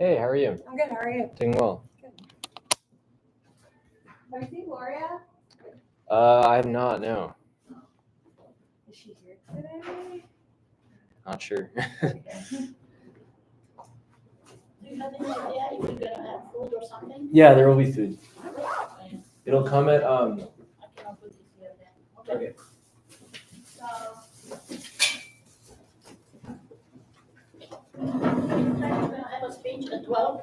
Hey, how are you? I'm good. How are you? Doing well. Good. Have you seen Gloria? I have not, no. Is she here today? Not sure. Okay. Do you have any idea if you're gonna have food or something? Yeah, there will be food. It'll come at I cannot put this here then. Okay. So. You're gonna have a speech at 12?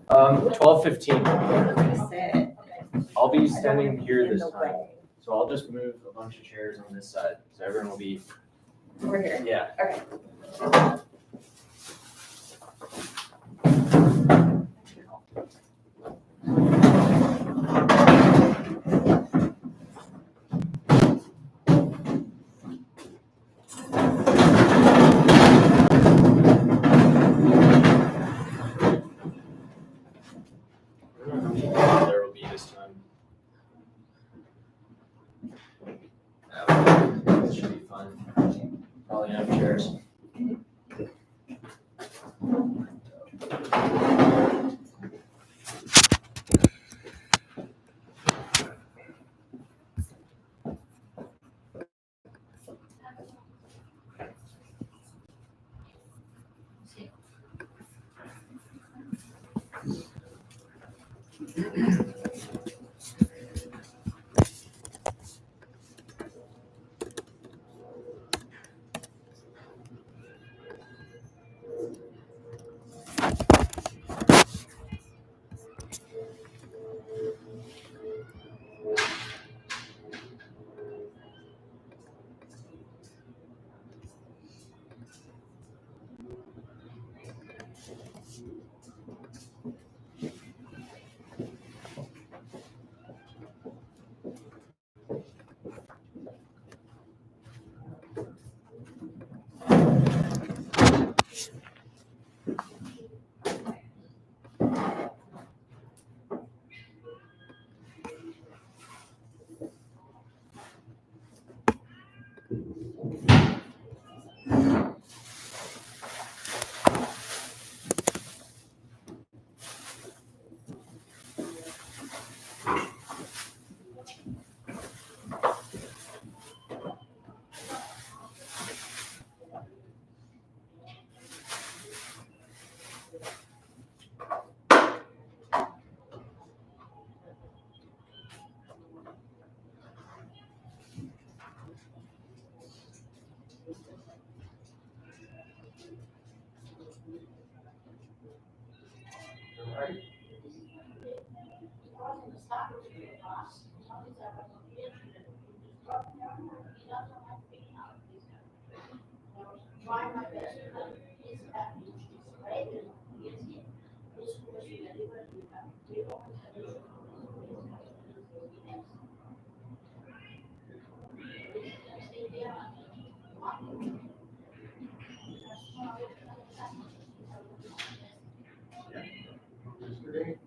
12:15. Okay. I'll be I don't standing wanna be here in this the time. way. So I'll just move a bunch of chairs on this side. So everyone will be We're here. yeah. Okay. I don't know how many people there will be this time. This should be fun. Probably enough chairs. Try my best. It's happy. It's great. It's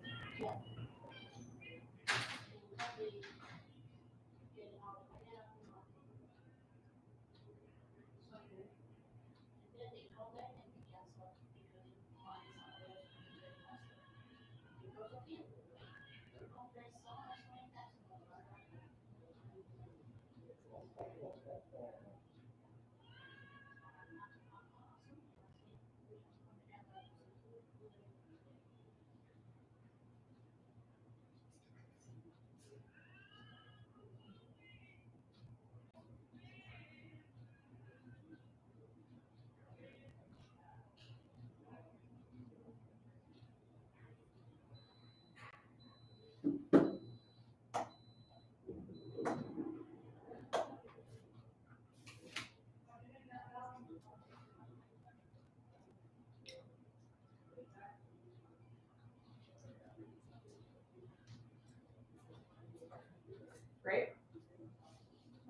Great.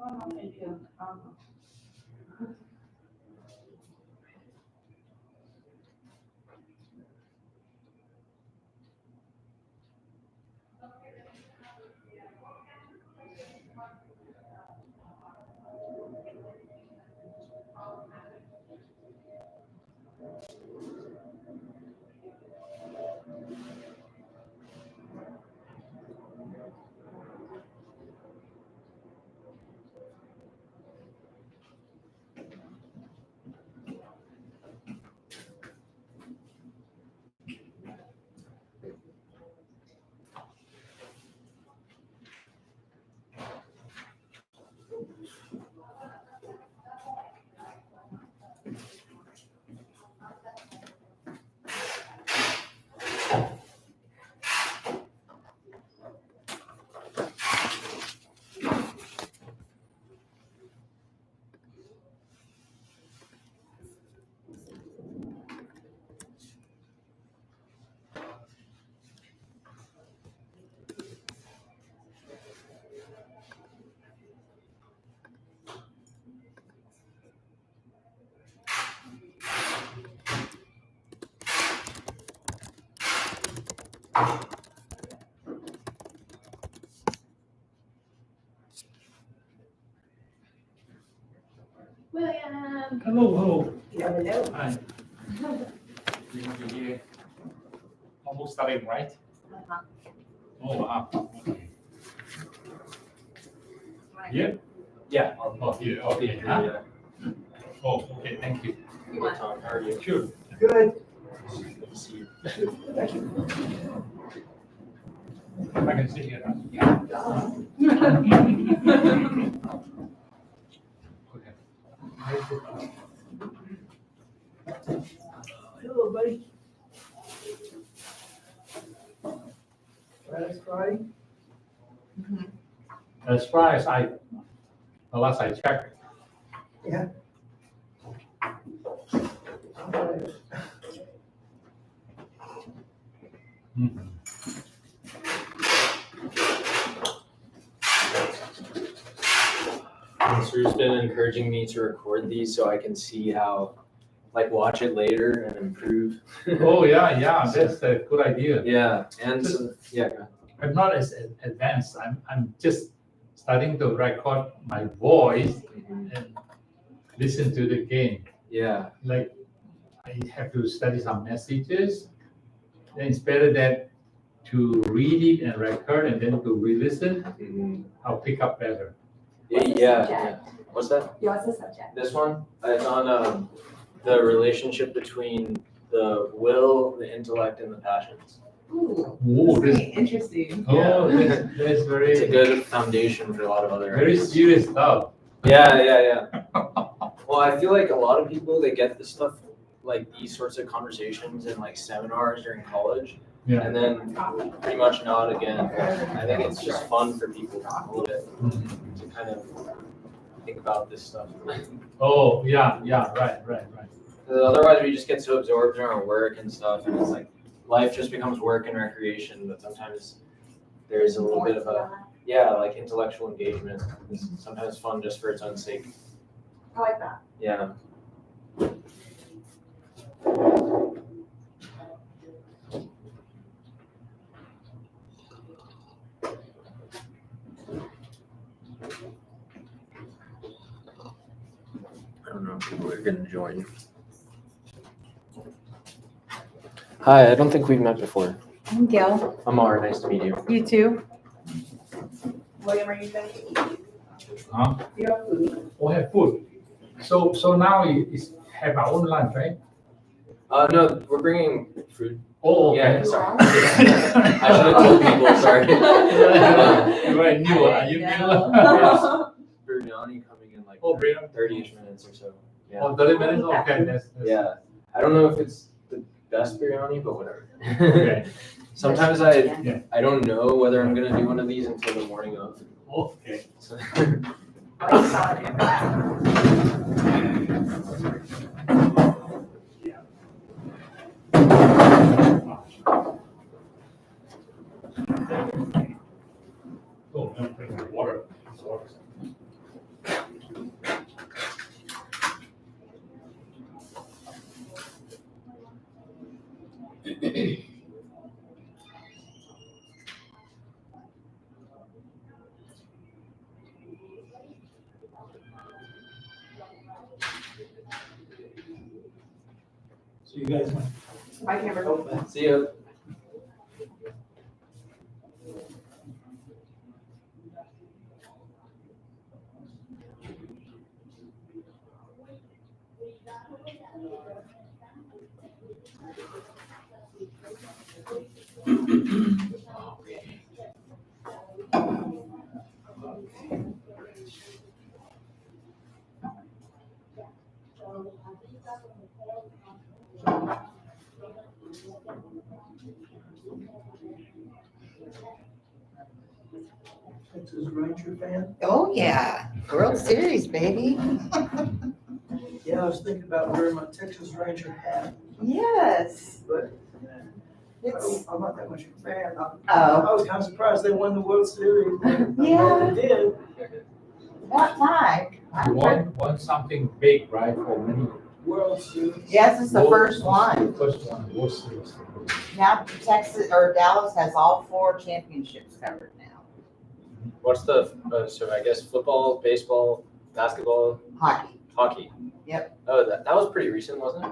Oh, no, thank you. William. Hello. You have a note. Hi. You have to hear. Almost starting, right? Uh-huh. Oh, wow. Okay. Wanna- Yeah. Yeah. Oh, here, okay. Huh? Oh, okay, thank you. You want- Tom, how are you? Sure. Good. Good to see you. Thank you. I can sit here, huh? Okay. Hello, buddy. Last Friday? As far as the last I checked, Yeah. mhm. Sru's been encouraging me to record these so I can see how, like, watch it later and improve. Oh, yeah, that's a good idea. Yeah, and so, yeah, go ahead. I'm not as advanced. I'm just starting to record my voice and listen to the game. Yeah, Like, I have to study some messages. Then it's better that to read it and record and then to re-listen, mhm. I'll pick up better. What's the Yeah. subject? What's that? What's the subject? This one? It's on the relationship between the will, the intellect, and the passions. Ooh, Ooh, this this, is interesting. oh, that's It's a very, good foundation for a lot of other very ideas. serious stuff. Yeah. Well, I feel like a lot of people, they get this stuff, like these sorts of conversations in like seminars during college, Yeah. and then pretty much not again. I think it's just fun for people a little bit to kind of think about this stuff. Oh, yeah, right. 'Cause otherwise, we just get so absorbed in our work and stuff, and it's like life just becomes work and recreation. But sometimes there's a little bit of a like intellectual engagement. It's sometimes fun just for its own sake. I like that. Yeah. I don't know if people are gonna join. Hi, I don't think we've met before. I'm Gil. Amar, nice to meet you. You too? William, are you going to eat? Huh? You have food? We have food. So now is have our own lunch, right? No, we're bringing food. Oh, Yeah, okay. sorry. I should have told people, sorry. You're right, new, are you new? Biryani coming in like Oh, Brian. 30-ish minutes or so. Yeah. Oh, 30 minutes, okay, that's. Yeah. I don't know if it's the best biryani, but whatever. Okay, Sometimes Yeah. I don't know whether I'm gonna do one of these until the morning of. okay. So I saw it in that. Oh, I'm drinking water. So you guys, My camera's open. see ya. Texas Ranger fan? Oh, yeah. World Series, baby. Yeah, I was thinking about wearing my Texas Ranger hat, Yes. but It's, I'm not that much of a fan. oh, I was kind of surprised they won the World Series. I'm glad Yeah. They did. what time? You want something big, right, for many. World Series. Yes, it's the first one. First one, World Series. Now Texas, or Dallas has all 4 championships covered now. What's the so I guess football, baseball, basketball, Hockey. Hockey. Yep. Oh, that was pretty recent, wasn't it?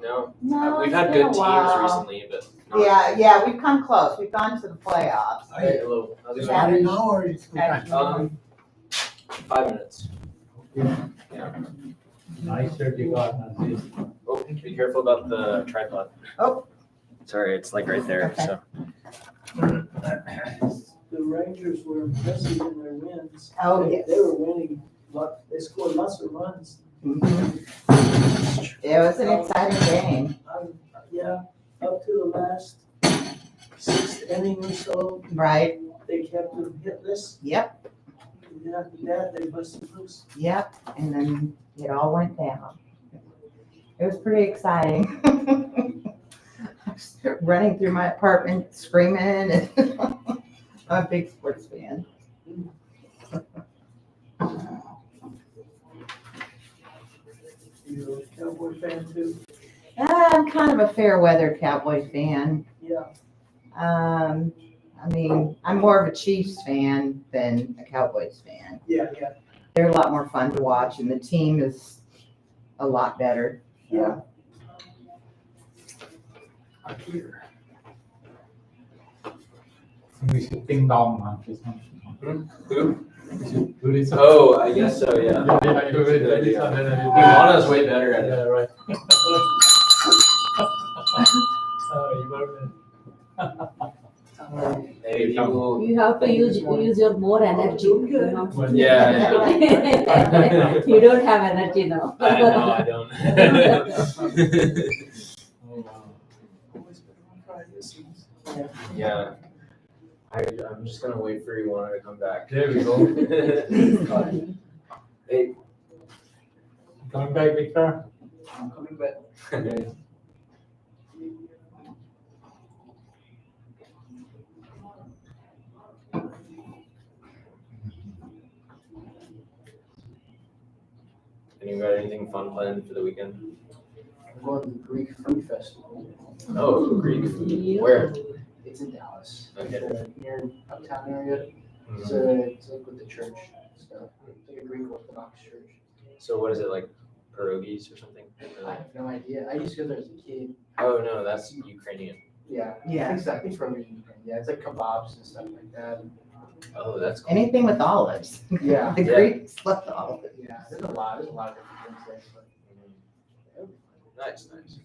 No. No, We've it's had been good a teams while. recently, but not Yeah, we've come close. We've gone to the playoffs. Hey, hello. How's it Is going? that now or is it? Um, 5 minutes. Nice shirt you got, Nancy. Oh, be careful about the tripod. Oh. Sorry, it's like right there. Okay. So The Rangers were impressive in their wins. Oh, They- yes. They were winning, they scored lots of runs. It was an exciting game. Yeah, up to the last sixth inning or so, Right? they kept them hitless. Yep, And after that, they busted loose. yep. And then it all went down. It was pretty exciting. I was running through my apartment screaming. And I'm a big sports fan. You're a Cowboy fan too? I'm kind of a fair weather Cowboys fan. Yeah. I mean, I'm more of a Chiefs fan than a Cowboys fan. Yeah. They're a lot more fun to watch, and the team is a lot better. Yeah. We should ding dong, Nancy. who? We should do this. Oh, I guess so. Yeah. Yeah, you will do Good this idea. and then I will do Luana's way better at it. Yeah, right. You got it. Hey, people. You have to use your more energy. You know. When- Yeah, You don't have energy now. I know. I don't. Oh, wow. Always been on Fridays. Yeah. I'm just gonna wait for Luana to come back. There we go. Hey. Coming back, Victor? I'm coming back. Okay. And you got anything fun planned for the weekend? I'm going to the Greek Food Festival. Oh, Greek food. Where? It's in Dallas. Okay. Near uptown area. Mhm. It's like with the church stuff. It's like a Greek Orthodox church. So what is it, like pierogies or something? I have no idea. I used to go there as a kid. Oh no, that's Ukrainian. Yeah. Yeah. Exactly. From yeah, it's like kebabs and stuff like that. Oh, that's cool. Anything with olives. Yeah. The Yeah. Greeks love the olives. Yeah. There's a lot of different things there. But Nice, nice.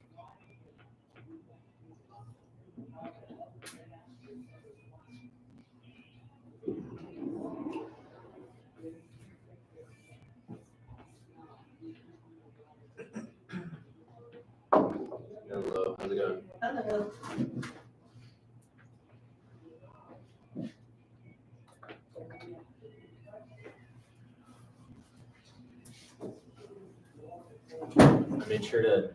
Hello, how's it going? Hello. I made sure to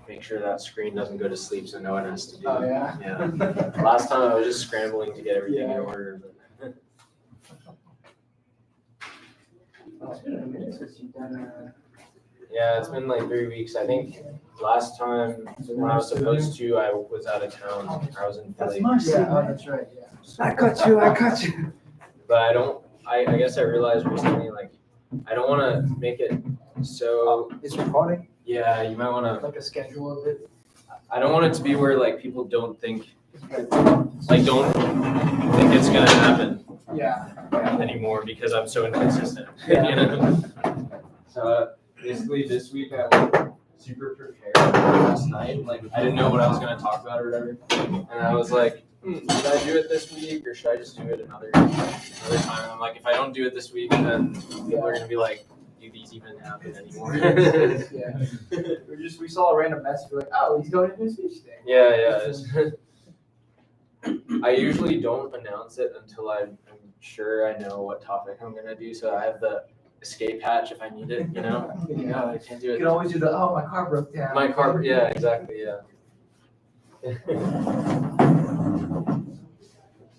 make sure that screen doesn't go to sleep so no one has to do oh it. yeah. Yeah. Last time I was just scrambling to get everything in order. But It's been a minute since you've done. yeah, it's been like 3 weeks. I think last time when I was supposed to, I was out of town. I was in Philly. Yeah. Oh, that's right. Yeah. I got you. But I guess I realized recently, like, I don't want to make it so, It's recording. yeah, you might want to, Like a schedule of it. I don't want it to be where, like, people don't think, like, don't think it's going to happen Yeah. anymore because I'm so inconsistent, you Yeah. know? So, basically, this week I was super prepared last night. Like, I didn't know what I was going to talk about or whatever. And I was like, should I do it this week or should I just do it another time? I'm like, if I don't do it this week, then people are going to be like, do these even happen anymore? Yeah. We saw a random message. We're like, oh, he's going to do a speech today. Yeah. I usually don't announce it until I'm sure I know what topic I'm going to do. So I have the escape hatch if I need it, you know? Yeah, I can't do You it. can always do the, oh, my car broke down. My car, yeah, exactly, yeah.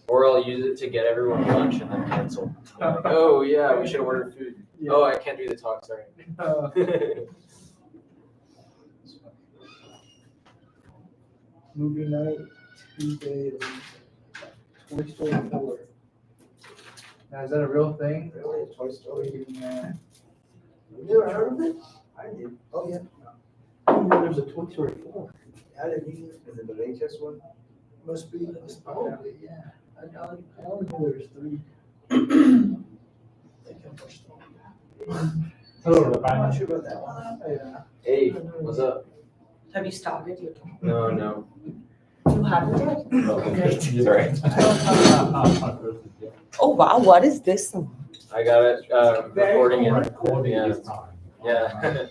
Or I'll use it to get everyone lunch and then cancel. I'm like, oh yeah, we should order food. Yeah. Oh, I can't do the talk, sorry. Movie night, Tuesday, Toy Story 4. Now, is that a real thing? Really? Toy Story? Yeah. You never heard of it? I did. Oh, yeah. I didn't know there was a Toy Story 4. I didn't either. Is it the VHS one? Must be, probably, yeah. I only knew there was 3. I think I watched them. Hello, I'm not Rabbi. sure about that one. Yeah. Hey, what's up? Have you started your? No. You haven't yet? Okay, sorry. Oh, wow, what is this one? I got it, recording it. Recording Yeah. this time. Yeah.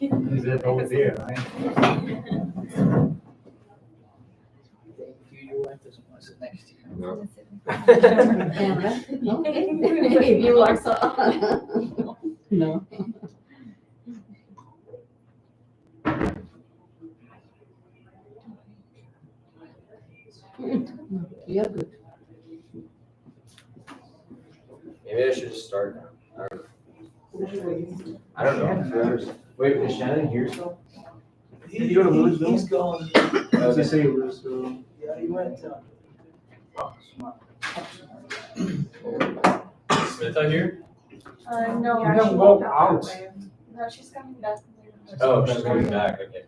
Is it over there, right? Thank you. Your wife doesn't want to sit next to you. No. Camera? No? If you want so. No. You're good. Maybe I should just start now. I don't know. Wait, is Shannon here still? Did you go to Louisville? He's gone. I was gonna say Louisville. Yeah, he went, Oh, smart. Smith on here? No. You can walk out. No, she's coming back. Oh, she's coming back, okay.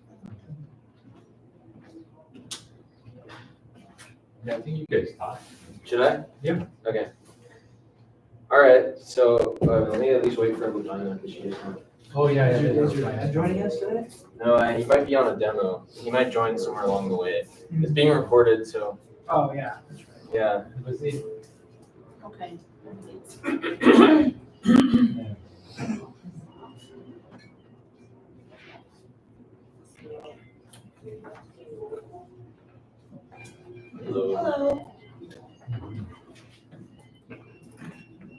Yeah, I think you guys start. Should I? Yeah. Okay. All right, so let me at least wait for Lupina because she is not. Oh, yeah, yeah. Is your yeah. dad joining us today? No, he might be on a demo. He might join somewhere along the way. It's being recorded, so Oh, yeah. yeah. Was it? Okay. Hello. Hello.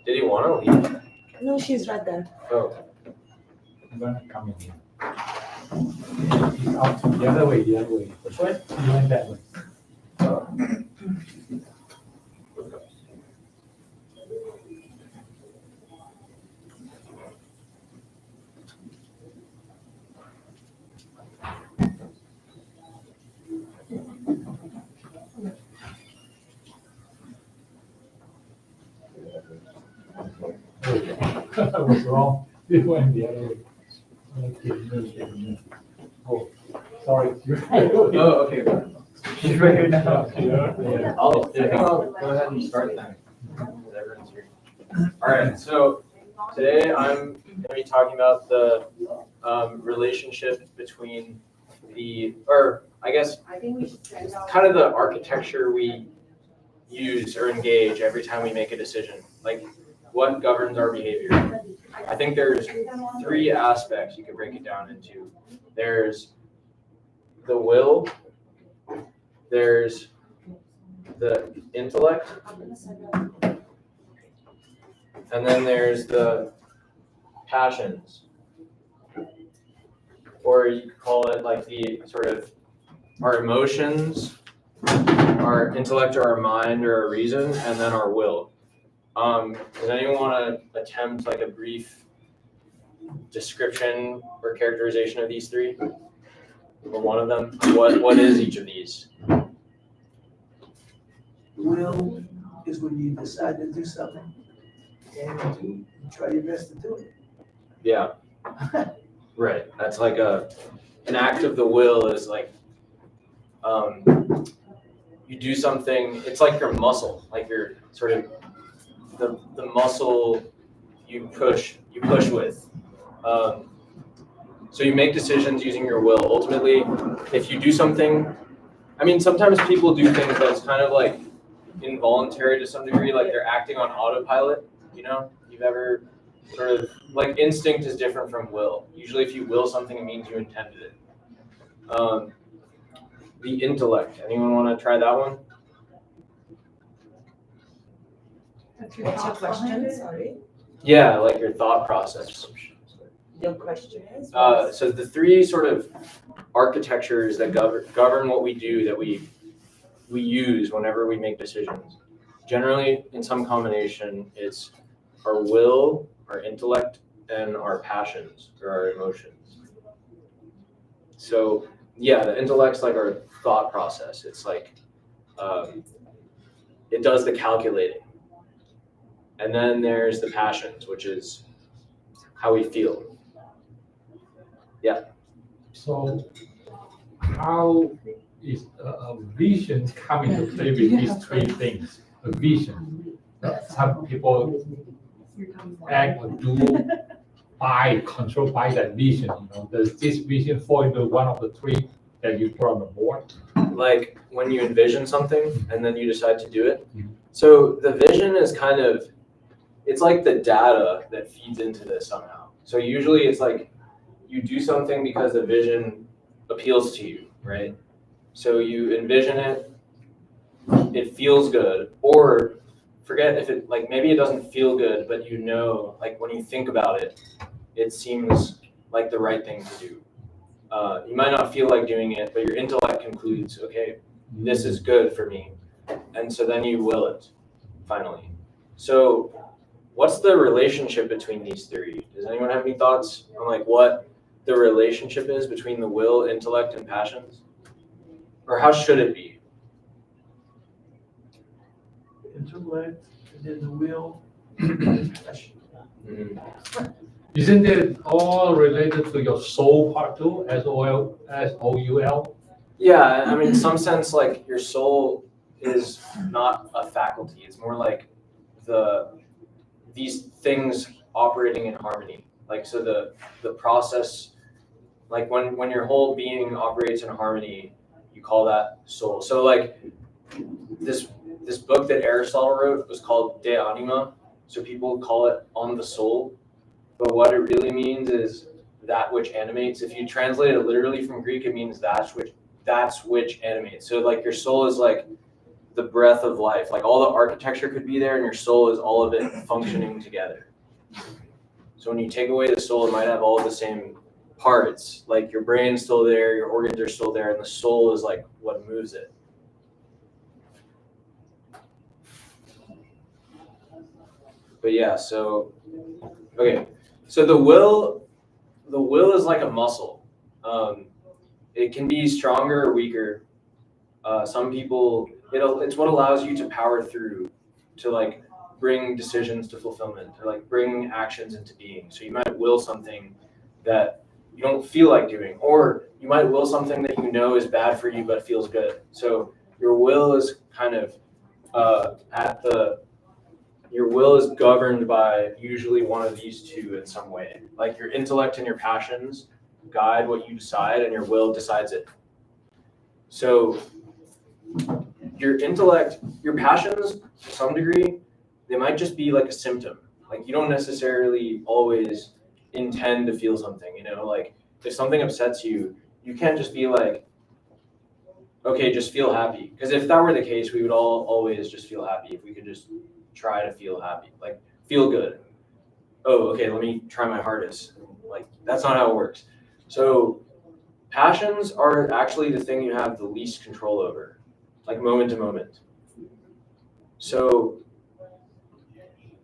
Did he want to leave? No, she's right there. Oh, I'm gonna come in here. He's out the other way, the other way. which way? He went that way. I was wrong. He went the other way. Okay. Oh, sorry. Oh, okay. She's right here now. Yeah. I'll go ahead and start then. Everyone's here. All right, so today I'm going to be talking about the relationship between I guess I think we should send out. kind of the architecture we use or engage every time we make a decision, like what governs our behavior. I think there's 3 aspects you could break it down into. There's the will, there's the intellect, and then there's the passions. Or you could call it like the sort of our emotions, our intellect or our mind or our reason, and then our will. Does anyone want to attempt like a brief description or characterization of these 3? Or one of them? What is each of these? Will is when you decide to do something and you try your best to do it. Yeah. Right. That's like an act of the will is like you do something, it's like your muscle, like your sort of the muscle you push with. So you make decisions using your will. Ultimately, if you do something, I mean, sometimes people do things that's kind of like involuntary to some degree, like they're acting on autopilot, you know? You've ever sort of, like instinct is different from will. Usually if you will something, it means you intended it. The intellect, anyone want to try that one? What's your question? Sorry. Yeah, like your thought process. Your question is? So the 3 sort of architectures that govern what we do, that we use whenever we make decisions. Generally, in some combination, it's our will, our intellect, and our passions or our emotions. So yeah, the intellect's like our thought process. It's like it does the calculating. And then there's the passions, which is how we feel. So how is a vision coming to play with these three things? A vision. Some people act or do controlled by that vision. Does this vision fall into one of the three that you put on the board? Like when you envision something and then you decide to do it. Mhm. So the vision is kind of, it's like the data that feeds into this somehow. So usually it's like you do something because the vision appeals to you, right? So you envision it, it feels good, or forget if it, like maybe it doesn't feel good, but like when you think about it, it seems like the right thing to do. You might not feel like doing it, but your intellect concludes, okay, this is good for me. And so then you will it, finally. So what's the relationship between these three? Does anyone have any thoughts on like what the relationship is between the will, intellect, and passions? Or how should it be? Intellect, and then the will. Isn't it all related to your soul part too, S-O-U-L? Yeah, I mean, in some sense, like your soul is not a faculty. It's more like these things operating in harmony. Like, so the process, like when your whole being operates in harmony, you call that soul. So like this book that Aristotle wrote was called De Anima. So people call it On the Soul. But what it really means is that which animates. If you translate it literally from Greek, it means that's which animates. So like your soul is like the breath of life. Like all the architecture could be there, and your soul is all of it functioning together. So when you take away the soul, it might have all of the same parts. Like your brain's still there, your organs are still there, and the soul is like what moves it. But yeah, so okay. So the will is like a muscle. It can be stronger or weaker. Some people, it's what allows you to power through, to like bring decisions to fulfillment, or like bring actions into being. So you might will something that you don't feel like doing, or you might will something that you know is bad for you but feels good. So your will is kind of your will is governed by usually one of these two in some way. Like your intellect and your passions guide what you decide, and your will decides it. So your intellect, your passions, to some degree, they might just be like a symptom. Like you don't necessarily always intend to feel something, like if something upsets you, you can't just be like, okay, just feel happy. Because if that were the case, we would all always just feel happy if we could just try to feel happy, like feel good. Oh, okay, let me try my hardest. Like that's not how it works. So passions are actually the thing you have the least control over, like moment to moment. So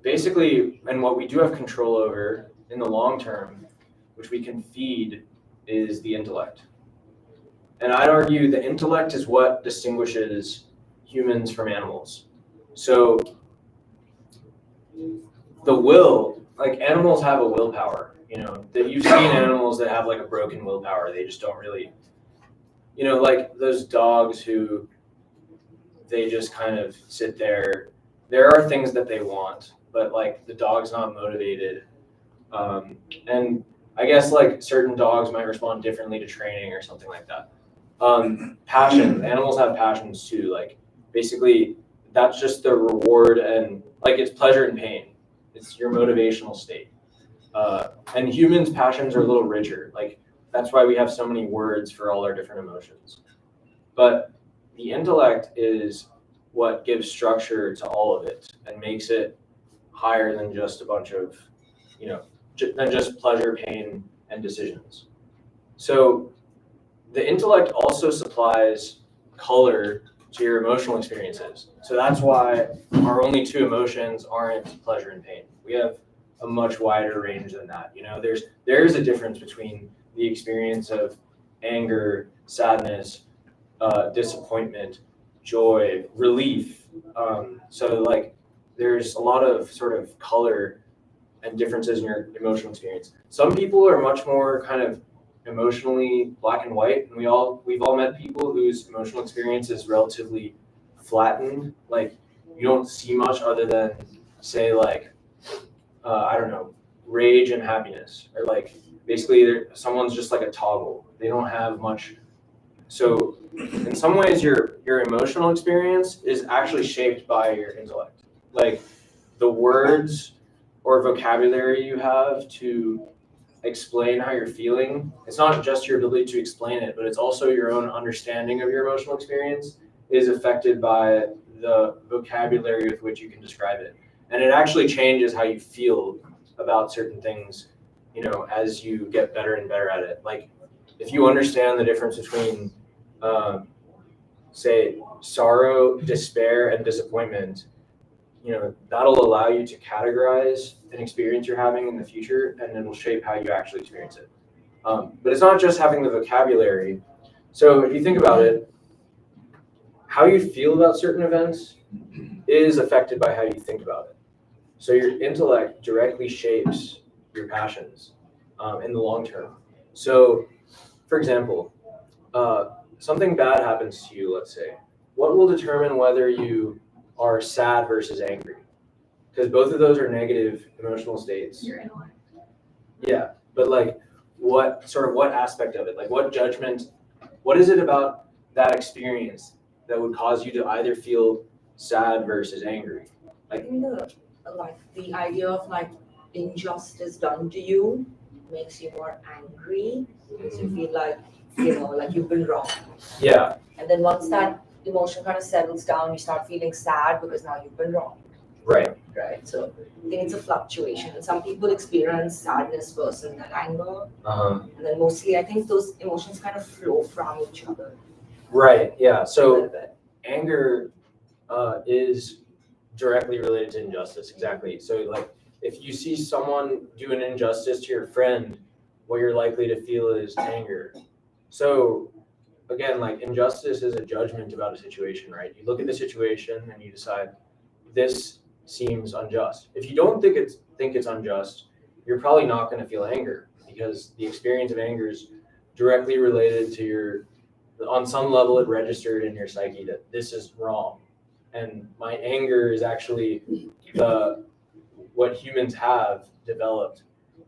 basically, and what we do have control over in the long term, which we can feed, is the intellect. And I'd argue the intellect is what distinguishes humans from animals. So the will, like animals have a willpower, that you've seen animals that have like a broken willpower. They just don't really, like those dogs who they just kind of sit there. There are things that they want, but like the dog's not motivated. And I guess like certain dogs might respond differently to training or something like that. Passions, animals have passions too. Like basically that's just the reward, and like it's pleasure and pain. It's your motivational state. And humans' passions are a little richer. Like that's why we have so many words for all our different emotions. But the intellect is what gives structure to all of it and makes it higher than just a bunch of, than just pleasure, pain, and decisions. So the intellect also supplies color to your emotional experiences. So that's why our only two emotions aren't pleasure and pain. We have a much wider range than that. There's a difference between the experience of anger, sadness, disappointment, joy, relief. So like there's a lot of sort of color and differences in your emotional experience. Some people are much more kind of emotionally black and white, and we've all met people whose emotional experience is relatively flattened. Like you don't see much other than say like I don't know, rage and happiness, or like basically someone's just like a toggle. They don't have much. So in some ways your emotional experience is actually shaped by your intellect. Like the words or vocabulary you have to explain how you're feeling, it's not just your ability to explain it, but it's also your own understanding of your emotional experience is affected by the vocabulary with which you can describe it. And it actually changes how you feel about certain things, you know, as you get better and better at it. Like if you understand the difference between say sorrow, despair, and disappointment, you know, that'll allow you to categorize an experience you're having in the future, and it'll shape how you actually experience it. But it's not just having the vocabulary. So if you think about it, how you feel about certain events is affected by how you think about it. So your intellect directly shapes your passions in the long term. So, for example, something bad happens to you, let's say. What will determine whether you are sad versus angry? Because both of those are negative emotional states. Your intellect. Yeah, but like what aspect of it? Like what judgment, what is it about that experience that would cause you to either feel sad versus angry? I think the idea of like injustice done to you makes you more angry because you feel like, you know, like you've been wrong. Yeah, And then once that emotion kind of settles down, you start feeling sad because now you've been wrong, right. right? So I think it's a fluctuation. And some people experience sadness first and then anger. Uh-huh. And then mostly I think those emotions kind of flow from each other Right, yeah. a little So bit. anger is directly related to injustice, exactly. So like if you see someone do an injustice to your friend, what you're likely to feel is anger. So again, like injustice is a judgment about a situation, right? You look at the situation and you decide this seems unjust. If you don't think it's unjust, you're probably not going to feel anger because the experience of anger is directly related to on some level it registered in your psyche that this is wrong. And my anger is actually what humans have developed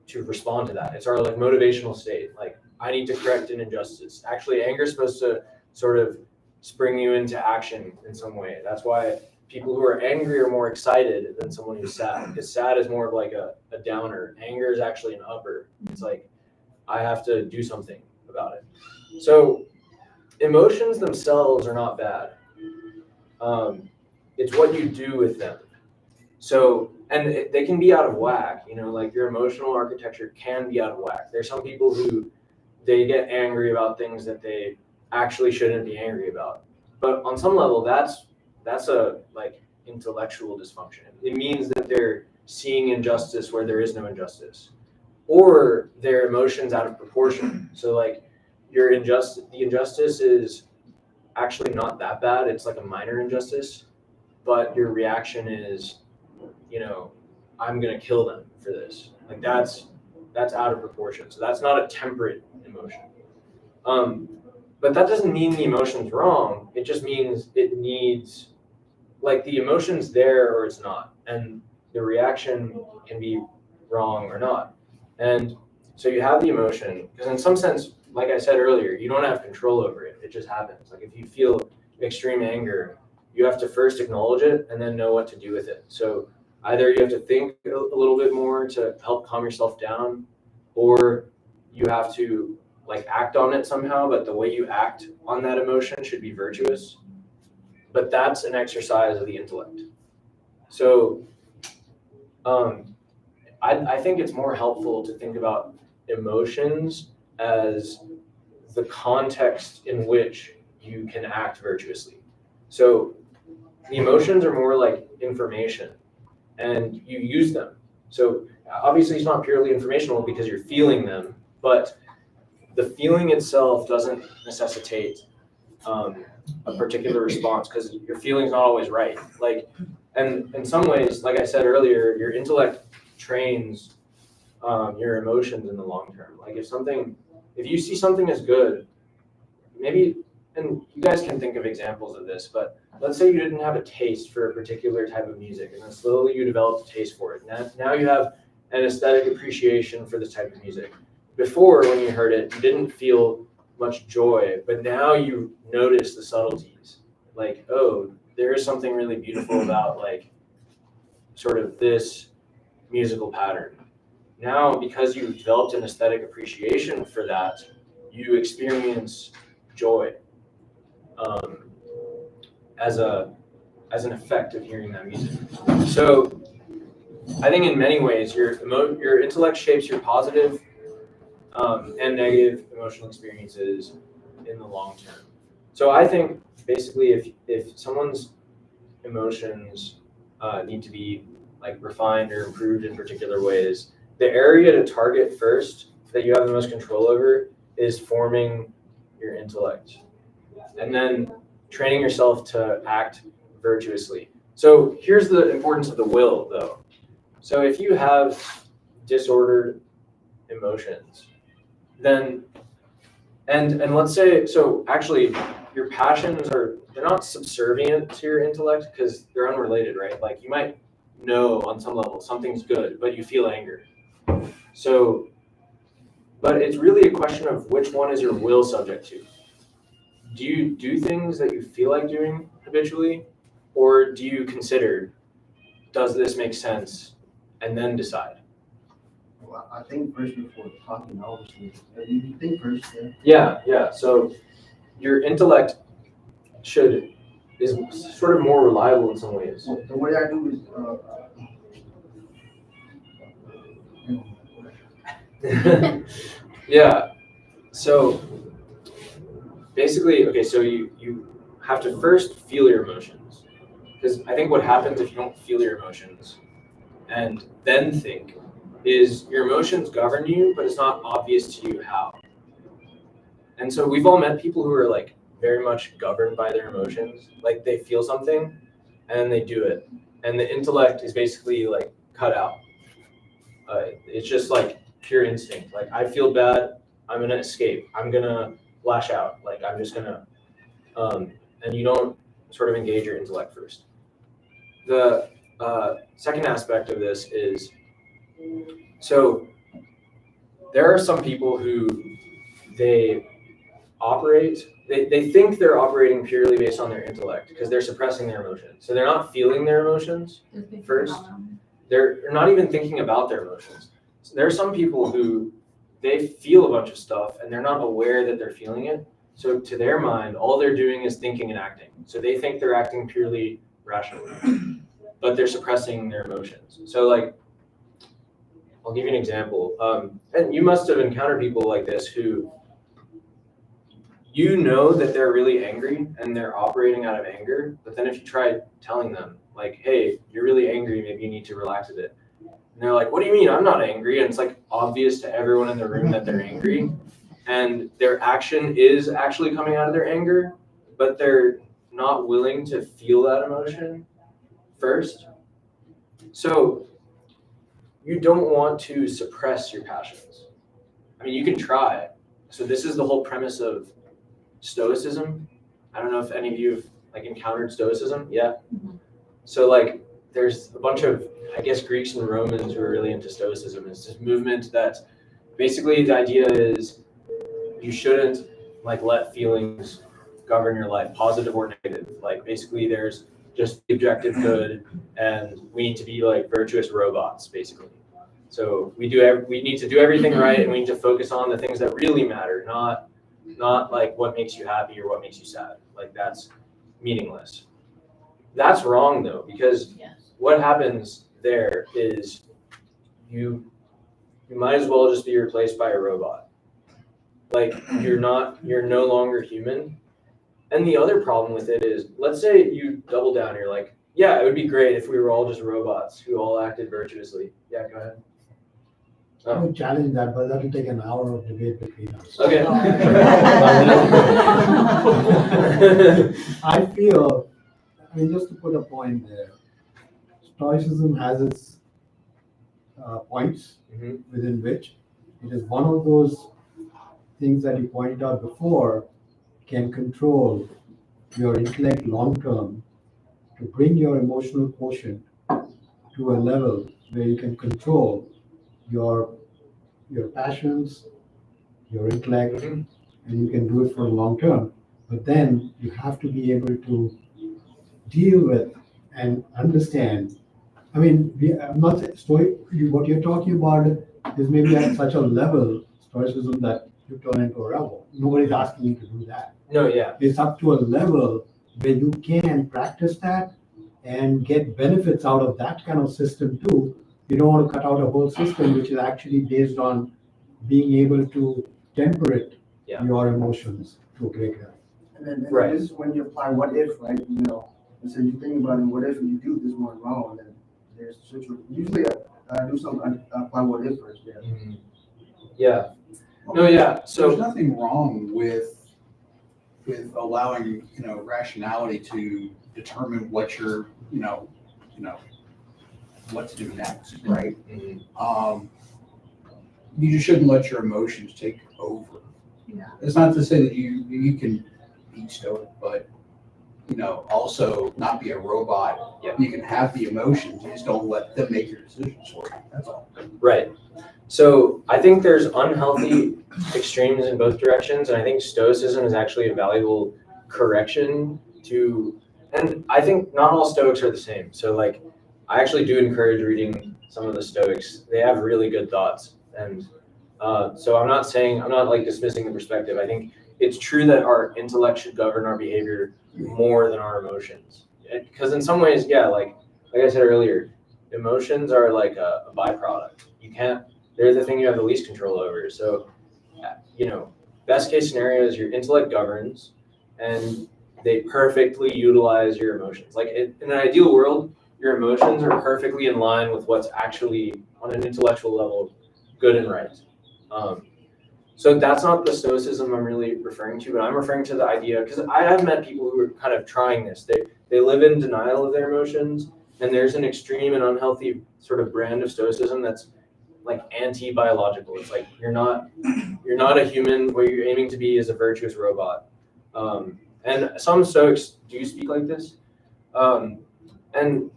to respond to that. It's our like motivational state. Like I need to correct an injustice. Actually, anger is supposed to sort of spring you into action in some way. That's why people who are angry are more excited than someone who's sad. Because sad is more of like a downer. Anger is actually an upper. It's like I have to do something about it. So emotions themselves are not bad. It's what you do with them. So, and they can be out of whack, you know, like your emotional architecture can be out of whack. There's some people who they get angry about things that they actually shouldn't be angry about. But on some level, that's a like intellectual dysfunction. It means that they're seeing injustice where there is no injustice, or their emotions out of proportion. So like the injustice is actually not that bad. It's like a minor injustice, but your reaction is, you know, I'm gonna kill them for this. Like that's out of proportion. So that's not a temperate emotion. But that doesn't mean the emotion's wrong. It just means it needs, like the emotion's there or it's not. And the reaction can be wrong or not. And so you have the emotion, because in some sense, like I said earlier, you don't have control over it. It just happens. Like if you feel extreme anger, you have to first acknowledge it and then know what to do with it. So either you have to think a little bit more to help calm yourself down, or you have to like act on it somehow, but the way you act on that emotion should be virtuous. But that's an exercise of the intellect. So I think it's more helpful to think about emotions as the context in which you can act virtuously. So the emotions are more like information and you use them. So obviously it's not purely informational because you're feeling them, but the feeling itself doesn't necessitate a particular response because your feeling's not always right. Like, and in some ways, like I said earlier, your intellect trains your emotions in the long term. Like if you see something as good, maybe, and you guys can think of examples of this, but let's say you didn't have a taste for a particular type of music, and then slowly you developed a taste for it. Now you have an aesthetic appreciation for this type of music. Before, when you heard it, you didn't feel much joy, but now you notice the subtleties. Like, oh, there is something really beautiful about like sort of this musical pattern. Now, because you've developed an aesthetic appreciation for that, you experience joy as an effect of hearing that music. So I think in many ways your intellect shapes your positive and negative emotional experiences in the long term. So I think basically if someone's emotions need to be like refined or improved in particular ways, the area to target first that you have the most control over is forming your intellect, and then training yourself to act virtuously. So here's the importance of the will, though. So if you have disordered emotions, then and let's say, so actually your passions they're not subservient to your intellect because they're unrelated, right? Like you might know on some level something's good, but you feel anger. So, but it's really a question of which one is your will subject to. Do you do things that you feel like doing habitually, or do you consider, does this make sense, and then decide? Well, I think first before talking, obviously, you think first, yeah. Yeah. So your intellect is sort of more reliable in some ways. So the way I do is, Yeah. So basically, okay, so you have to first feel your emotions. Because I think what happens if you don't feel your emotions and then think is your emotions govern you, but it's not obvious to you how. And so we've all met people who are like very much governed by their emotions. Like they feel something and then they do it. And the intellect is basically like cut out. It's just like pure instinct. Like I feel bad, I'm gonna escape. I'm gonna lash out. Like I'm just gonna, and you don't sort of engage your intellect first. The second aspect of this is, so there are some people who they think they're operating purely based on their intellect because they're suppressing their emotions. So they're not feeling their emotions first. They're not even thinking about their emotions. So there are some people who they feel a bunch of stuff and they're not aware that they're feeling it. So to their mind, all they're doing is thinking and acting. So they think they're acting purely rationally, but they're suppressing their emotions. So like, I'll give you an example. And you must have encountered people like this who you know that they're really angry and they're operating out of anger, but then if you try telling them like, hey, you're really angry, maybe you need to relax a bit. And they're like, what do you mean? I'm not angry. And it's like obvious to everyone in the room that they're angry. And their action is actually coming out of their anger, but they're not willing to feel that emotion first. So you don't want to suppress your passions. I mean, you can try. So this is the whole premise of Stoicism. I don't know if any of you have like encountered Stoicism. Yeah. So like there's a bunch of, I guess, Greeks and Romans who are really into Stoicism. It's this movement that basically the idea is you shouldn't like let feelings govern your life, positive or negative. Like basically there's just the objective good and we need to be like virtuous robots basically. So we need to do everything right and we need to focus on the things that really matter, not like what makes you happy or what makes you sad. Like that's meaningless. That's wrong though, because what happens there is you might as well just be replaced by a robot. Like you're no longer human. And the other problem with it is, let's say you double down, you're like, yeah, it would be great if we were all just robots who all acted virtuously. Yeah, go ahead. I would challenge that, but that will take an hour of debate between us. Okay. I feel, I mean, just to put a point there, Stoicism has its points Mhm. within which it is one of those things that you pointed out before can control your intellect long term to bring your emotional quotient to a level where you can control your passions, your intellect, Mhm. and you can do it for the long term. But then you have to be able to deal with and understand. I mean, I'm not stoic. What you're talking about is maybe at such a level, stoicism, that you turn into a rebel. Nobody's asking you to do that. No, yeah. It's up to a level where you can practice that and get benefits out of that kind of system too. You don't want to cut out a whole system which is actually based on being able to temperate Yeah. your emotions to a great level. And then Right. this is when you apply what if, right? You know, and so you think about it, what if you do this one wrong, then there's usually I do something, I apply what if first, yeah. Mhm. Yeah. No, yeah. There's So nothing wrong with allowing, rationality to determine what you're, what to do next, right? Mhm. You just shouldn't let your emotions take over. It's not to say that you can be stoic, but, also not be a robot. Yeah. You can have the emotions, you just don't let them make your decisions for you, that's all. Right. So I think there's unhealthy extremes in both directions, and I think stoicism is actually a valuable correction to, and I think not all Stoics are the same. So like, I actually do encourage reading some of the Stoics. They have really good thoughts, and so I'm not like dismissing the perspective. I think it's true that our intellect should govern our behavior more than our emotions, because in some ways, yeah, like I said earlier, emotions are like a byproduct. They're the thing you have the least control over. So, best case scenario is your intellect governs and they perfectly utilize your emotions. Like in an ideal world, your emotions are perfectly in line with what's actually on an intellectual level good and right. So that's not the stoicism I'm really referring to, but I'm referring to the idea, because I have met people who are kind of trying this. They live in denial of their emotions, and there's an extreme and unhealthy sort of brand of stoicism that's like anti-biological. It's like you're not a human. What you're aiming to be is a virtuous robot. And some Stoics do speak like this. And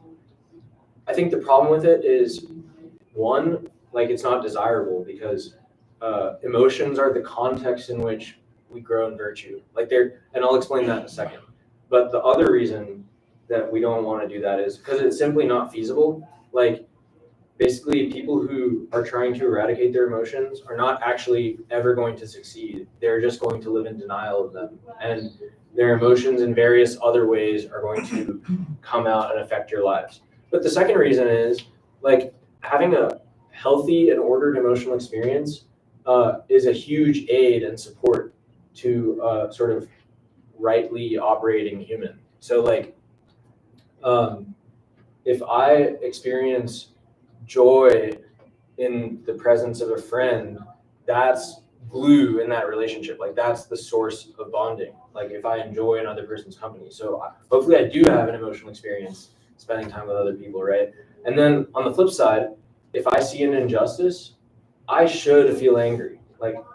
I think the problem with it is, one, like it's not desirable because emotions are the context in which we grow in virtue. And I'll explain that in a second. But the other reason that we don't want to do that is because it's simply not feasible. Like, basically, people who are trying to eradicate their emotions are not actually ever going to succeed. They're just going to live in denial of them. And their emotions in various other ways are going to come out and affect your lives. But the second reason is, like, having a healthy and ordered emotional experience is a huge aid and support to sort of rightly operating human. So, like, if I experience joy in the presence of a friend, that's glue in that relationship. Like that's the source of bonding. Like if I enjoy another person's company. So hopefully I do have an emotional experience spending time with other people, right? And then on the flip side, if I see an injustice, I should feel angry.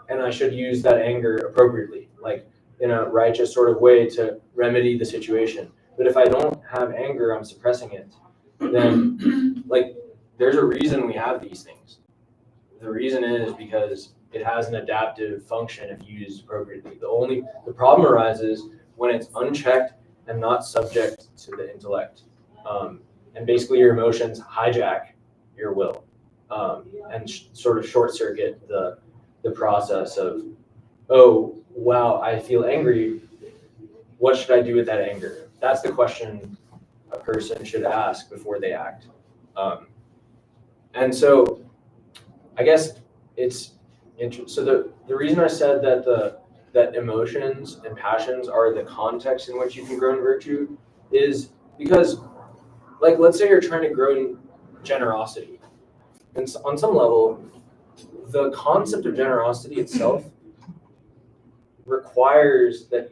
And I should use that anger appropriately, like in a righteous sort of way to remedy the situation. But if I don't have anger, I'm suppressing it, then like there's a reason we have these things. The reason is because it has an adaptive function if used appropriately. The problem arises when it's unchecked and not subject to the intellect. And basically your emotions hijack your will and sort of short circuit the process of, oh, wow, I feel angry. What should I do with that anger? That's the question a person should ask before they act. And so I guess it's interesting. So the reason I said that emotions and passions are the context in which you can grow in virtue is because, like, let's say you're trying to grow in generosity. And so on some level, the concept of generosity itself requires that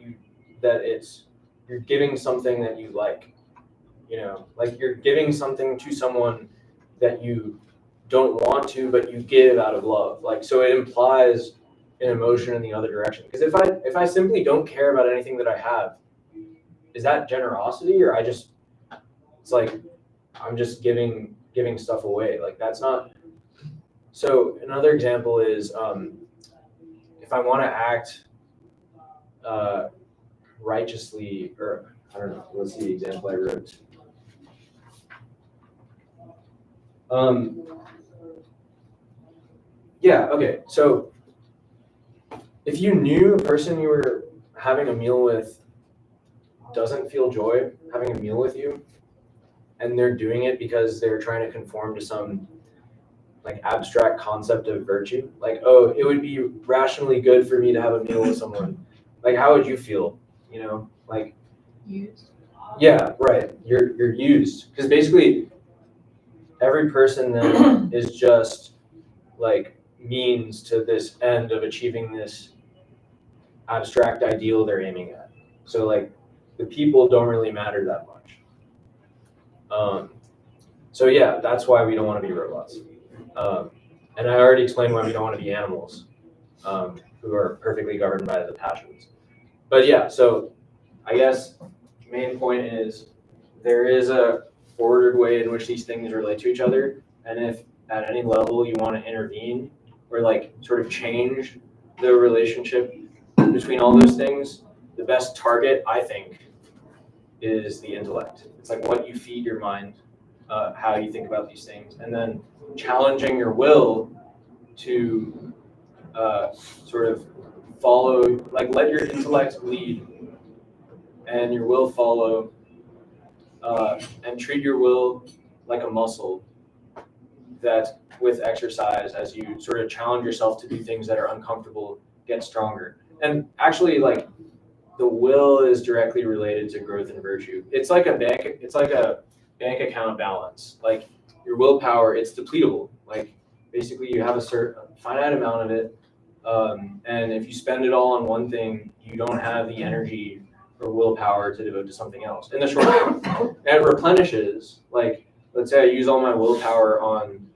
you're giving something that you like, like you're giving something to someone that you don't want to, but you give out of love. Like, so it implies an emotion in the other direction. Because if I simply don't care about anything that I have, is that generosity, or it's like I'm just giving stuff away? Like, that's not. So another example is if I want to act righteously, or I don't know, let's see the example I wrote. Yeah, okay, so if you knew a person you were having a meal with doesn't feel joy having a meal with you, and they're doing it because they're trying to conform to some like abstract concept of virtue, like, oh, it would be rationally good for me to have a meal with someone, like, how would you feel? You know, like, Used. yeah, right, you're used, because basically every person then is just like means to this end of achieving this abstract ideal they're aiming at. So like the people don't really matter that much. So yeah, that's why we don't want to be robots. And I already explained why we don't want to be animals who are perfectly governed by the passions. But yeah, so I guess main point is there is a ordered way in which these things relate to each other. And if at any level you want to intervene or like sort of change the relationship between all those things, the best target, I think, is the intellect. It's like what you feed your mind, how you think about these things, and then challenging your will to sort of follow, like let your intellect lead and your will follow, and treat your will like a muscle that with exercise, as you sort of challenge yourself to do things that are uncomfortable, get stronger. And actually, like, the will is directly related to growth and virtue. It's like a bank account balance. Like your willpower, it's depletable. Like basically you have a certain finite amount of it. And if you spend it all on one thing, you don't have the energy or willpower to devote to something else in the short term. And it replenishes. Like, let's say I use all my willpower on,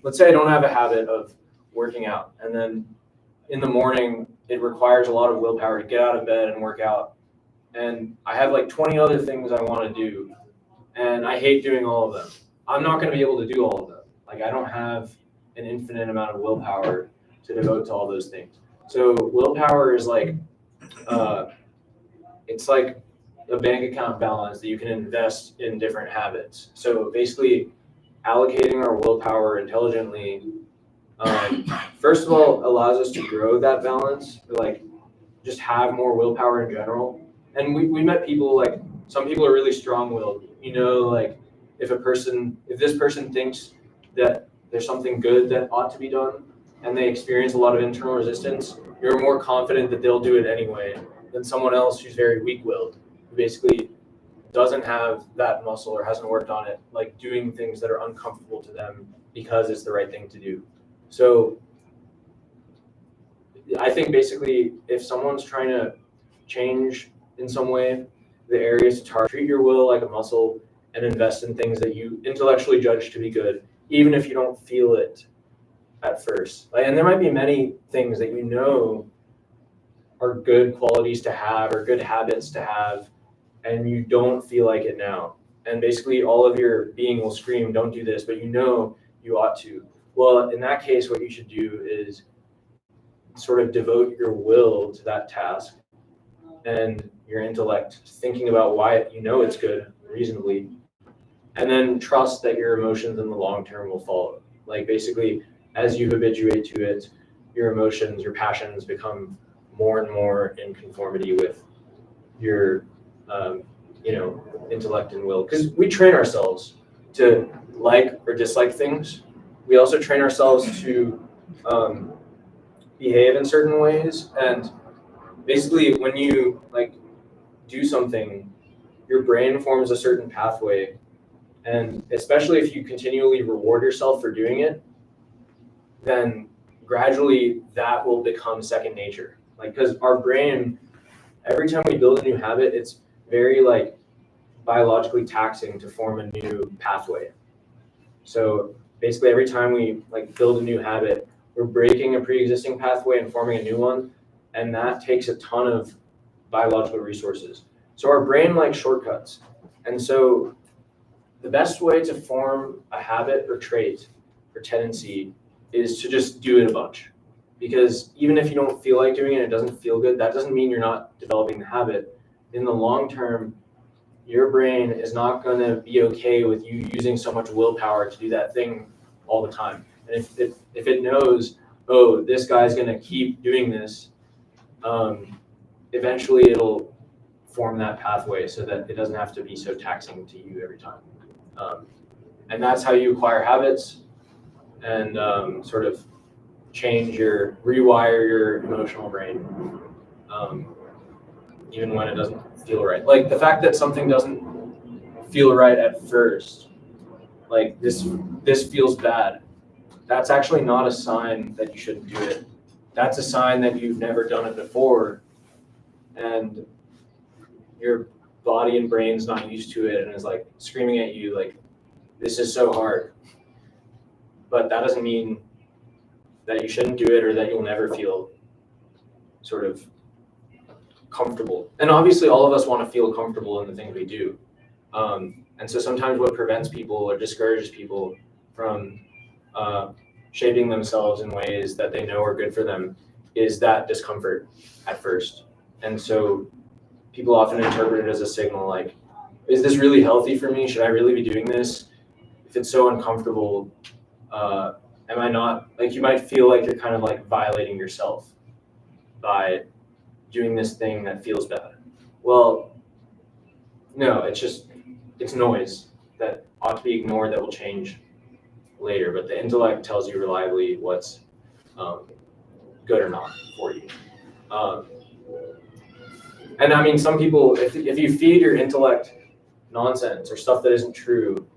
let's say I don't have a habit of working out, and then in the morning it requires a lot of willpower to get out of bed and work out, and I have like 20 other things I want to do, and I hate doing all of them. I'm not going to be able to do all of them. Like, I don't have an infinite amount of willpower to devote to all those things. So willpower is like, it's like a bank account balance that you can invest in different habits. So basically allocating our willpower intelligently, first of all, allows us to grow that balance, like just have more willpower in general. And we met people, like some people are really strong-willed, like if this person thinks that there's something good that ought to be done and they experience a lot of internal resistance, you're more confident that they'll do it anyway than someone else who's very weak-willed, who basically doesn't have that muscle or hasn't worked on it, like doing things that are uncomfortable to them because it's the right thing to do. So I think basically if someone's trying to change in some way, the areas to target, treat your will like a muscle and invest in things that you intellectually judge to be good, even if you don't feel it at first. And there might be many things that are good qualities to have or good habits to have, and you don't feel like it now. And basically all of your being will scream, don't do this, but you ought to. Well, in that case, what you should do is sort of devote your will to that task and your intellect thinking about why it's good reasonably, and then trust that your emotions in the long term will follow. Like basically, as you habituate to it, your emotions, your passions become more and more in conformity with your intellect and will. Because we train ourselves to like or dislike things. We also train ourselves to behave in certain ways. And basically, when you do something, your brain forms a certain pathway. And especially if you continually reward yourself for doing it, then gradually that will become second nature. Because our brain, every time we build a new habit, it's very biologically taxing to form a new pathway. So basically every time we like build a new habit, we're breaking a pre-existing pathway and forming a new one. And that takes a ton of biological resources. So our brain likes shortcuts. And so the best way to form a habit or trait or tendency is to just do it a bunch. Because even if you don't feel like doing it, it doesn't feel good, that doesn't mean you're not developing the habit. In the long term, your brain is not going to be okay with you using so much willpower to do that thing all the time. And if it knows, oh, this guy's going to keep doing this, eventually it'll form that pathway so that it doesn't have to be so taxing to you every time. And that's how you acquire habits and sort of rewire your emotional brain, even when it doesn't feel right. Like the fact that something doesn't feel right at first, like this feels bad, that's actually not a sign that you shouldn't do it. That's a sign that you've never done it before and your body and brain's not used to it and is like screaming at you like, this is so hard. But that doesn't mean that you shouldn't do it or that you'll never feel sort of comfortable. And obviously all of us want to feel comfortable in the things we do. And so sometimes what prevents people or discourages people from shaping themselves in ways that they know are good for them is that discomfort at first. And so people often interpret it as a signal like, is this really healthy for me? Should I really be doing this? If it's so uncomfortable, am I not, like you might feel like you're kind of like violating yourself by doing this thing that feels bad. Well, no, it's noise that ought to be ignored that will change later, but the intellect tells you reliably what's good or not for you. And I mean, some people, if you feed your intellect nonsense or stuff that isn't true,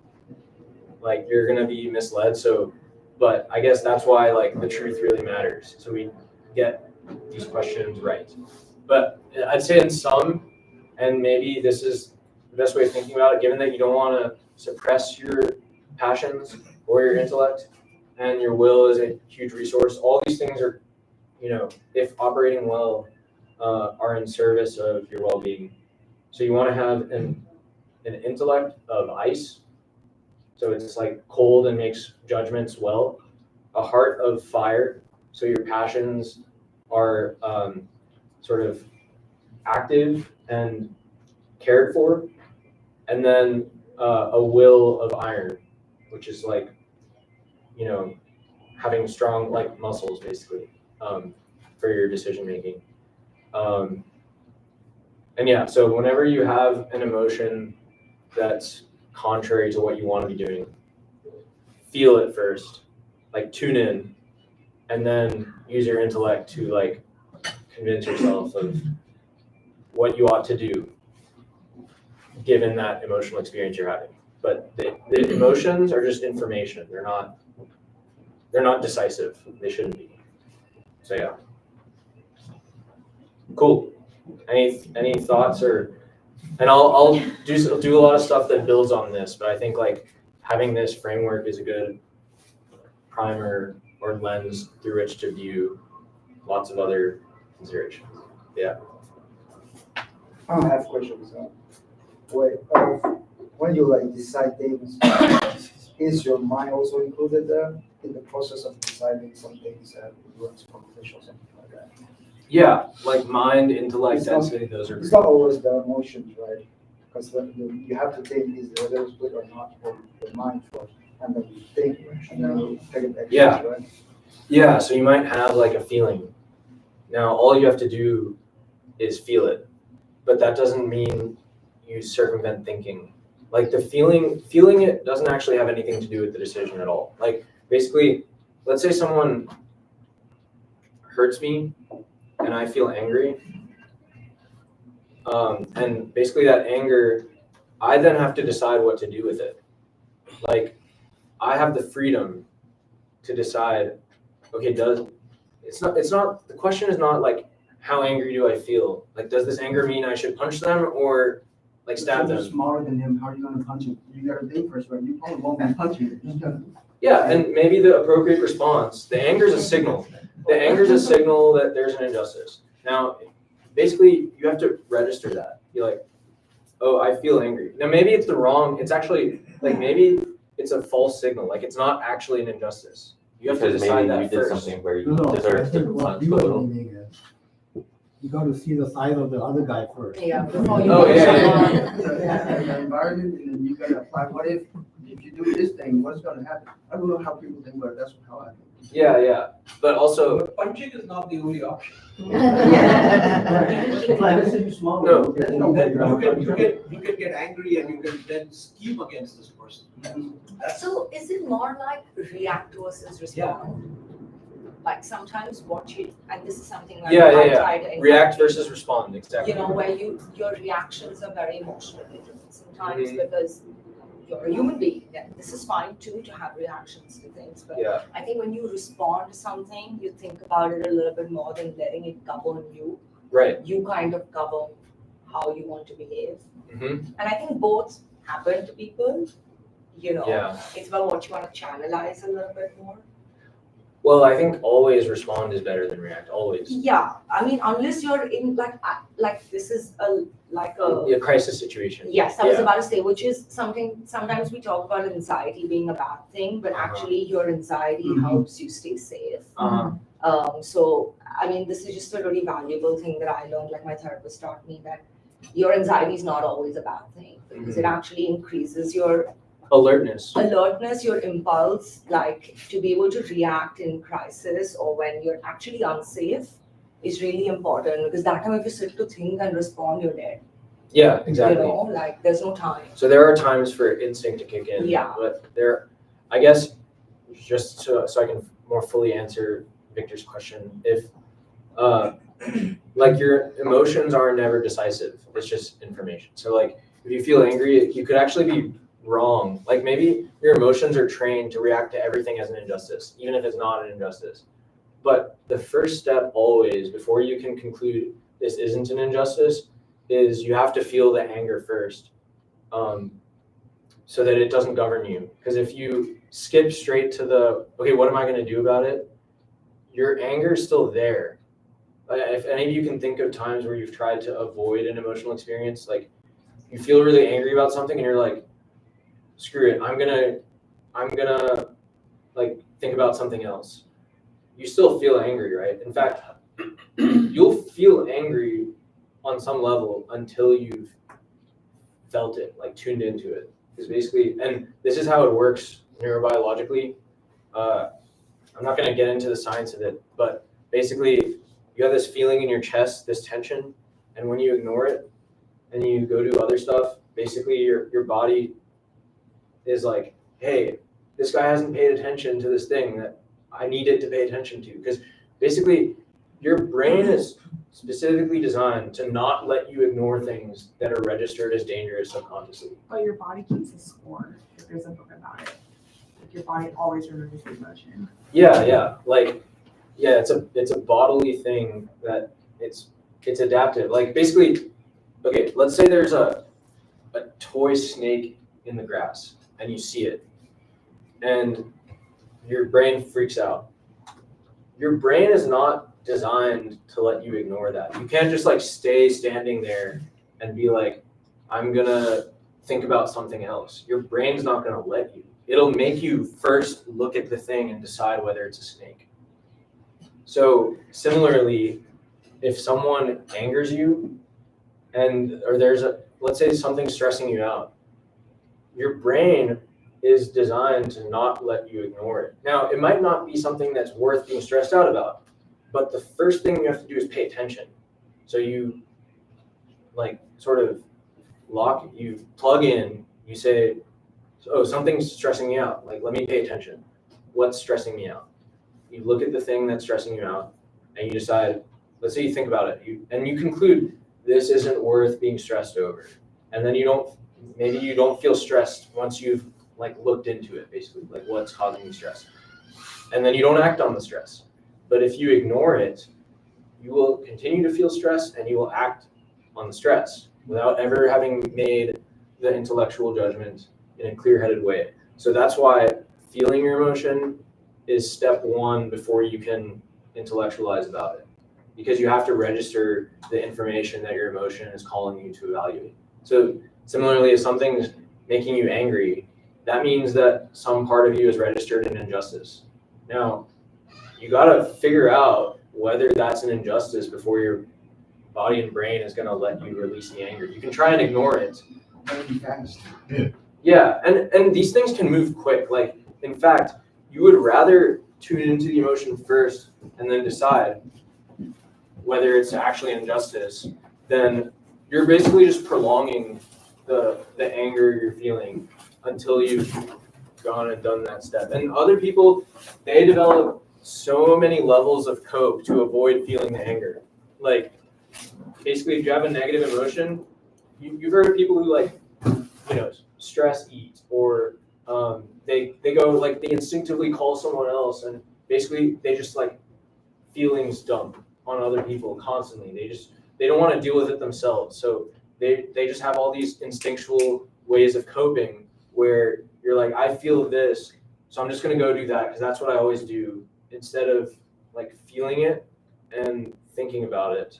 like you're gonna be misled. So, but I guess that's why like the truth really matters. So we get these questions right. But I'd say in some, and maybe this is the best way of thinking about it, given that you don't want to suppress your passions or your intellect, and your will is a huge resource. All these things are, if operating well, are in service of your well-being. So you want to have an intellect of ice, so it's like cold and makes judgments well. A heart of fire, so your passions are sort of active and cared for. And then a will of iron, which is like, having strong like muscles basically for your decision making. And yeah, so whenever you have an emotion that's contrary to what you want to be doing, feel it first, like tune in, and then use your intellect to like convince yourself of what you ought to do given that emotional experience you're having. But the emotions are just information. They're not decisive. They shouldn't be. So yeah. Cool. Any thoughts and I'll do a lot of stuff that builds on this, but I think like having this framework is a good primer or lens through which to view lots of other considerations. Yeah. I have questions. When you like decide things, is your mind also included in the process of deciding some things and works competition or something like that? Yeah, like mind, intellect, It's not- density, those are. It's not always the emotions, right? Because when you have to think is whether it's good or not for the mind first, and then you think, and then you take an action, Yeah. right? Yeah, so you might have like a feeling. Now, all you have to do is feel it, but that doesn't mean you circumvent thinking. Like the feeling it doesn't actually have anything to do with the decision at all. Like basically, let's say someone hurts me and I feel angry. And basically that anger, I then have to decide what to do with it. Like I have the freedom to decide, okay, the question is not like, how angry do I feel? Like, does this anger mean I should punch them, or like stab You're them. smaller than him, how are you gonna punch him? You gotta think first, right? You probably won't be punching him. You just gotta- Yeah, and maybe the appropriate response, the anger is a signal. The anger is a signal that there's an injustice. Now, basically, you have to register that. You're like, oh, I feel angry. Now, maybe it's the wrong, it's actually, like, maybe it's a false signal. Like, it's not actually an injustice. You have to Because decide maybe you that did first. something where No, you no, I deserve think to what punch a you are little. meaning is, you got to see the size of the other guy first. Yeah, before you. Oh, go yeah, on. The environment, and then you gotta apply, what if you do this thing, what's gonna happen? I don't know how people think, but that's how I think. Yeah, but also, But punching is not the only option. If I listen to small. No. there's You no way can, around it. you can get angry and you can then scheme against this person. That's- So is it more like react versus respond? Like sometimes what you, and this is something like Yeah, I yeah. try to react inculcate, versus respond, exactly. you know, where your reactions are very emotionally driven sometimes Mhm. because you're a human being, and this is fine too to have reactions to things, but Yeah, I think when you respond to something, you think about it a little bit more than letting it govern you. right. You kind of govern how you want to behave. hmm And I think both happen to people, you know. Yeah. It's about what you want to channelize a little bit more. Well, I think always respond is better than react, always. Yeah, I mean, unless you're in like this is A crisis situation. yes, I was Yeah. about to say, which is something, sometimes we talk about anxiety being a bad thing, but Uh-huh. actually your anxiety Mhm. helps you stay safe. Uh-huh. So, I mean, this is just a really valuable thing that I learned, like my therapist taught me that your anxiety is not always a bad thing because it actually increases your Alertness. alertness, your impulse, like to be able to react in crisis or when you're actually unsafe is really important because that time if you sit to think and respond, you're dead. Yeah, exactly. You know, like there's no time. So there are times for instinct to kick in. Yeah. But there, I guess, just so I can more fully answer Victor's question, if, like your emotions are never decisive, it's just information. So like, if you feel angry, you could actually be wrong. Like maybe your emotions are trained to react to everything as an injustice, even if it's not an injustice. But the first step always, before you can conclude this isn't an injustice, is you have to feel the anger first, so that it doesn't govern you. Because if you skip straight to the, okay, what am I going to do about it? Your anger is still there. If any of you can think of times where you've tried to avoid an emotional experience, like you feel really angry about something and you're like, screw it, I'm gonna like think about something else. You still feel angry, right? In fact, you'll feel angry on some level until you've felt it, like tuned into it. Because basically, and this is how it works neurobiologically. I'm not going to get into the science of it, but basically, you have this feeling in your chest, this tension, and when you ignore it and you go do other stuff, basically your body is like, hey, this guy hasn't paid attention to this thing that I need it to pay attention to. Because basically, your brain is specifically designed to not let you ignore things that are registered as dangerous subconsciously. But your body keeps a score if there's a book about it. Like your body always remembers the emotion. Yeah. Like, yeah, it's a bodily thing that it's adaptive. Like basically, okay, let's say there's a toy snake in the grass and you see it and your brain freaks out. Your brain is not designed to let you ignore that. You can't just like stay standing there and be like, I'm gonna think about something else. Your brain's not gonna let you. It'll make you first look at the thing and decide whether it's a snake. So similarly, if someone angers you or let's say something's stressing you out, your brain is designed to not let you ignore it. Now, it might not be something that's worth being stressed out about, but the first thing you have to do is pay attention. So you like sort of you plug in, you say, oh, something's stressing me out. Like, let me pay attention. What's stressing me out? You look at the thing that's stressing you out and you decide, let's say you think about it, and you conclude this isn't worth being stressed over. And then maybe you don't feel stressed once you've like looked into it, basically, like what's causing you stress. And then you don't act on the stress. But if you ignore it, you will continue to feel stress and you will act on the stress. without ever having made the intellectual judgment in a clear-headed way. So that's why feeling your emotion is step one before you can intellectualize about it, because you have to register the information that your emotion is calling you to evaluate. So similarly, if something's making you angry, that means that some part of you has registered an injustice. Now, you gotta figure out whether that's an injustice before your body and brain is gonna let you release the anger. You can try and ignore it. Yeah, and these things can move quick. Like, in fact, you would rather tune into the emotion first and then decide whether it's actually injustice, then you're basically just prolonging the anger you're feeling until you've gone and done that step. And other people, they develop so many levels of cope to avoid feeling the anger. Like, basically, if you have a negative emotion, you've heard of people who, like, you know, stress eat, or they go, like, they instinctively call someone else, and basically they just, like, feelings dump on other people constantly. They don't want to deal with it themselves. So they just have all these instinctual ways of coping where you're like, I feel this, so I'm just going to go do that because that's what I always do, instead of, like, feeling it and thinking about it.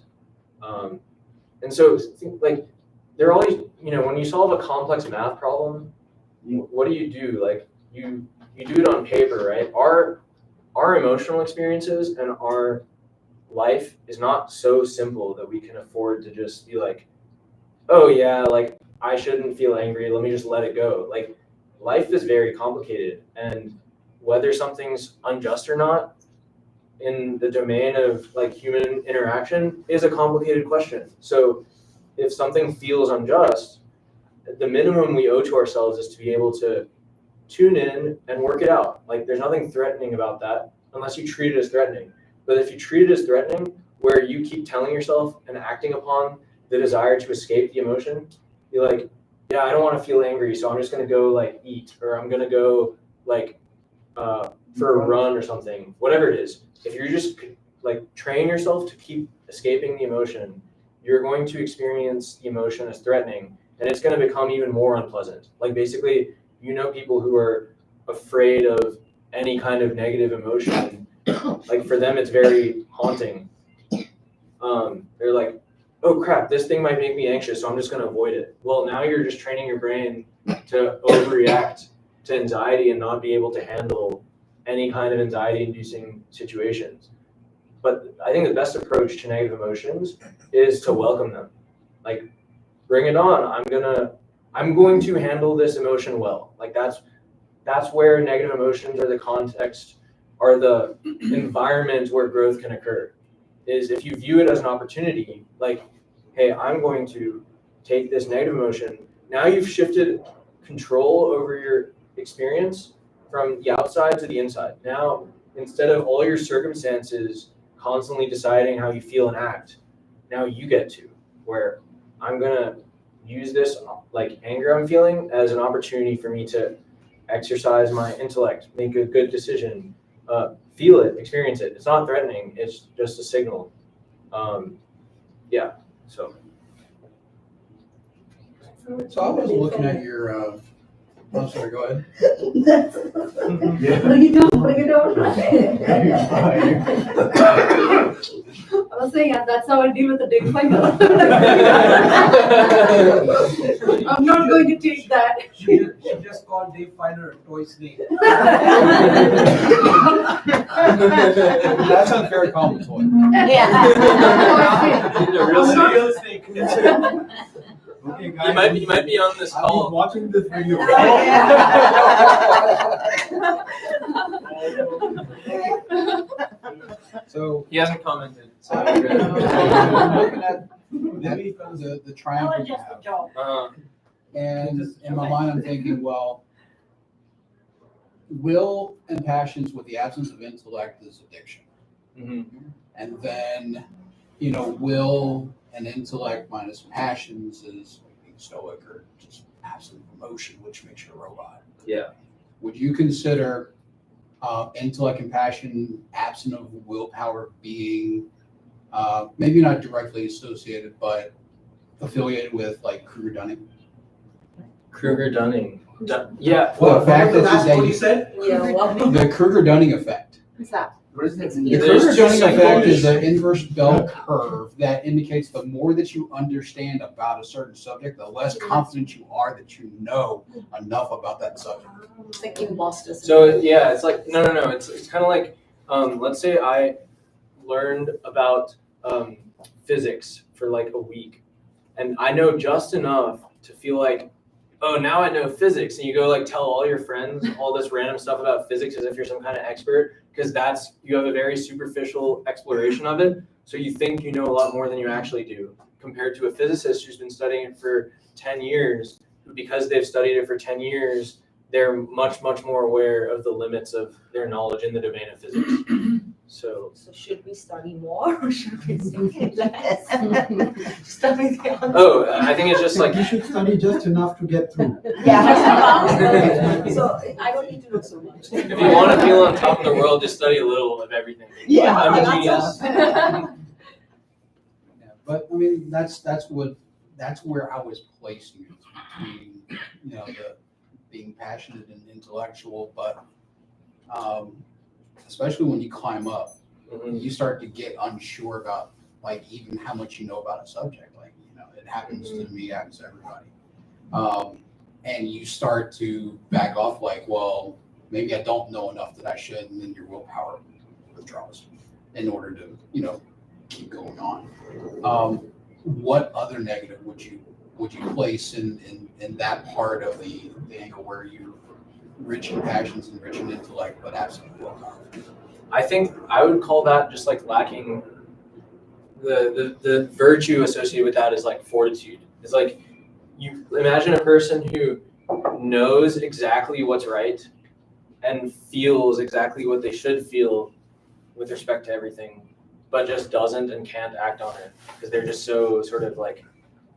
And so, like, there are all these, you know, when you solve a complex math problem, what do? Like, you do it on paper, right? Our emotional experiences and our life is not so simple that we can afford to just be like, oh yeah, like, I shouldn't feel angry, let me just let it go. Like, life is very complicated, and whether something's unjust or not in the domain of, like, human interaction is a complicated question. So if something feels unjust, the minimum we owe to ourselves is to be able to tune in and work it out. Like, there's nothing threatening about that unless you treat it as threatening. But if you treat it as threatening, where you keep telling yourself and acting upon the desire to escape the emotion, you're like, yeah, I don't want to feel angry, so I'm just going to go, like, eat, or I'm going to go, like, for a run or something, whatever it is. If you're just, like, train yourself to keep escaping the emotion, you're going to experience the emotion as threatening, and it's going to become even more unpleasant. Like, basically, you know, people who are afraid of any kind of negative emotion, like, for them, it's very haunting. They're like, oh crap, this thing might make me anxious, so I'm just going to avoid it. Well, now you're just training your brain to overreact to anxiety and not be able to handle any kind of anxiety-inducing situations. But I think the best approach to negative emotions is to welcome them. Like, bring it on. I'm going to handle this emotion well. Like, that's where negative emotions are the context, are the environment where growth can occur. Is if you view it as an opportunity, like, hey, I'm going to take this negative emotion. Now you've shifted control over your experience from the outside to the inside. Now, instead of all your circumstances constantly deciding how you feel and act, now you get to, where I'm gonna use this, like, anger I'm feeling as an opportunity for me to exercise my intellect, make a good decision, feel it, experience it. It's not threatening, it's just a signal. Yeah, so. So I was looking at your, I'm sorry, go ahead. No, you don't, no, you don't. I was saying, that's how I deal with the Dave Finder. I'm not going to take that. She just called Dave Finder a toy snake. That's unfair comment, toy. The real snake. Okay, You might be on this I'll call. be watching this video. So He hasn't commented. So I'm looking at the triangle you have. And in my mind, I'm thinking, well, will and passions with the absence of intellect is addiction. And then, you know, will and intellect minus passions is being stoic or just absent of emotion, which makes you a robot. Yeah. Would you consider intellect and passion absent of willpower being maybe not directly associated, but affiliated with like Kruger-Dunning? Kruger-Dunning. Yeah. Well, the fact that That's what they, you said? Yeah, well, the Kruger-Dunning effect. What's that? What is it? The There's Kruger-Dunning two effect is psychologists. an inverse bell curve that indicates the more that you understand about a certain subject, the less confident you are that you know enough about that subject. it's like imposter So syndrome. yeah, it's like no. It's kind of like let's say I learned about physics for like a week, and I know just enough to feel like, oh, now I know physics, and you go like tell all your friends all this random stuff about physics as if you're some kind of expert, because you have a very superficial exploration of it. So you think you know a lot more than you actually do, compared to a physicist who's been studying it for 10 years, who because they've studied it for 10 years, they're much more aware of the limits of their knowledge in the domain of physics. So Should we study more or should we study less? Study the answer. oh, I think it's just like You should study just enough to get through. Yeah. So I don't need to know so much. if you want to feel on top of the world, just study a little of everything. Yeah, I'm a that's genius. Yeah, but I mean, that's where I was placing it between, the being passionate and intellectual, but especially when you climb up, Mhm. you start to get unsure about like even how much you know about a subject. Like, it happens to me, happens to everybody. And you start to back off like, well, maybe I don't know enough that I should, and then your willpower withdraws in order to, keep going on. What other negative would you place in that part of the angle where you're rich in passions and rich in intellect, but absent of willpower? I think I would call that just like lacking the virtue associated with that is like fortitude. It's like you imagine a person who knows exactly what's right and feels exactly what they should feel with respect to everything, but just doesn't and can't act on it because they're just so sort of like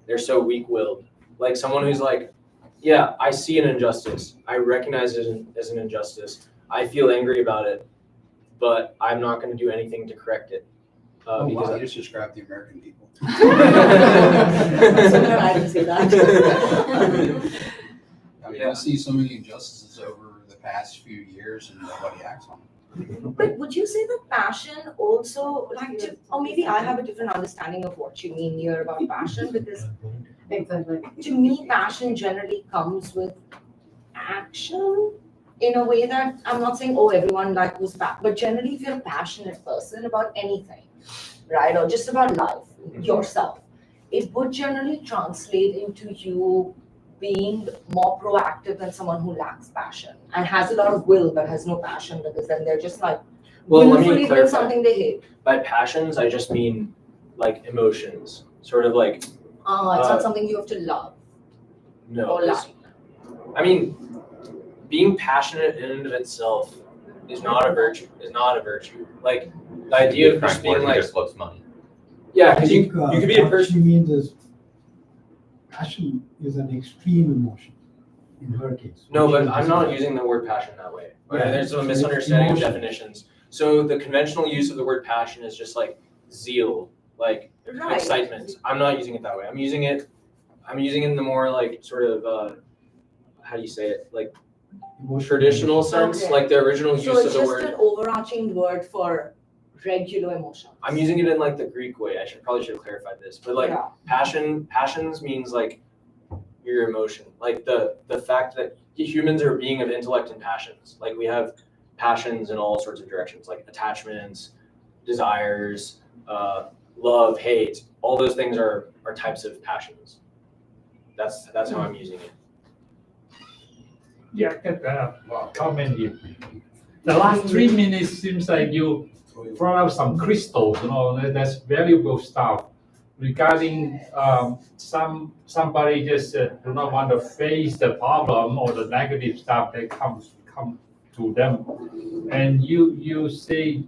they're so weak-willed. Like someone who's like, yeah, I see an injustice, I recognize it as an injustice, I feel angry about it, but I'm not going to do anything to correct it. Because You just described the American people. I didn't say that. I mean, I see so many injustices over the past few years and nobody acts on them. But would you say that passion also, or maybe I have a different understanding of what you mean here about passion, because Exactly. to me, passion generally comes with action in a way that I'm not saying, oh, everyone who's but generally if you're a passionate person about anything, right, or just about life, yourself, it would generally translate into you being more proactive than someone who lacks passion and has a lot of will but has no passion, because then they're just like well, let willfully me doing clarify. something they hate. By passions, I just mean like emotions, sort of like It's not something you have to love no. or like. I mean, being passionate in and of itself is not a virtue. Like the idea of just being like, just looks money. yeah, I because think you could be a what person. she means is passion is an extreme emotion in her case. No, which but is I'm not different. using the word passion that way. Yeah. There's a It's misunderstanding of emotion. definitions. So the conventional use of the word passion is just like zeal, like Right. excitement. I'm not using it that way. I'm using it in the more like sort of how do you say it? Like Emotional traditional emotion. sense, Okay. like the original use So of it's the just word. an overarching word for regular emotion. I'm using it in like the Greek way. I probably should have clarified this. But like Yeah. passions means like your emotion. Like the fact that humans are a being of intellect and passions. Like we have passions in all sorts of directions, like attachments, desires, love, hate. All those things are types of passions. That's how I'm using it. Yeah, I can comment here. The last 3 minutes seems like you brought out some crystals, that's valuable stuff regarding somebody just do not want to face the problem or the negative stuff that come to them. And you say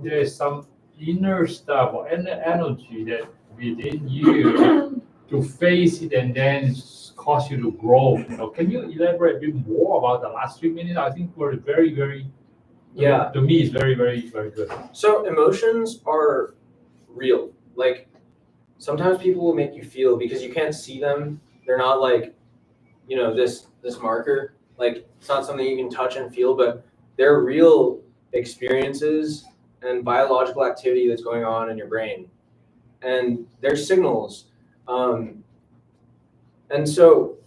there's some inner stuff or energy that within you to face it and then cause you to grow. Can you elaborate a bit more about the last 3 minutes? I think we're very, very, Yeah. to me, it's very, very, very good. So emotions are real. Like sometimes people will make you feel, because you can't see them, they're not like, this marker, like it's not something you can touch and feel, but they're real experiences and biological activity that's going on in your brain. And there's signals. And so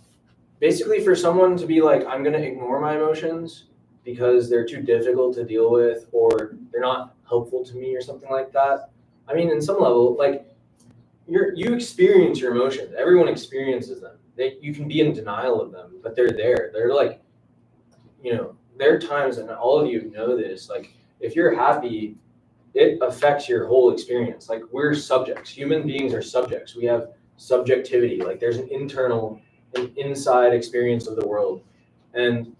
basically for someone to be like, I'm gonna ignore my emotions because they're too difficult to deal with, or they're not helpful to me or something like that. I mean, in some level, like you experience your emotions. Everyone experiences them. You can be in denial of them, but they're there. They're like, there are times, and all of you know this, like if you're happy, it affects your whole experience. Like we're subjects. Human beings are subjects. We have subjectivity. Like there's an inside experience of the world. And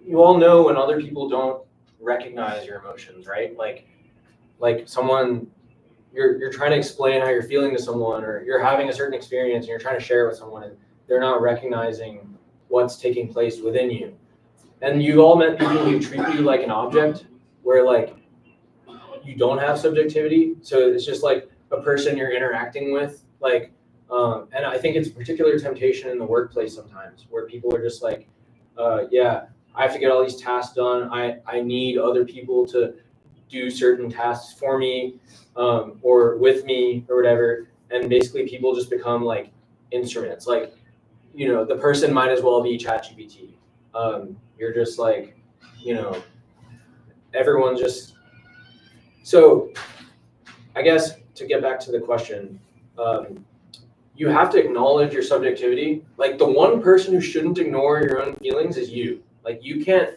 you all know when other people don't recognize your emotions, right? Like someone, you're trying to explain how you're feeling to someone, or you're having a certain experience and you're trying to share it with someone, and they're not recognizing what's taking place within you. And you've all met people who treat you like an object, where like you don't have subjectivity. So it's just like a person you're interacting with, like, and I think it's a particular temptation in the workplace sometimes, where people are just like, yeah, I have to get all these tasks done. I need other people to do certain tasks for me, or with me or whatever. And basically people just become like instruments. Like, the person might as well be ChatGPT. You're just like, everyone just, so I guess to get back to the question, you have to acknowledge your subjectivity. Like the one person who shouldn't ignore your own feelings is you. Like you can't,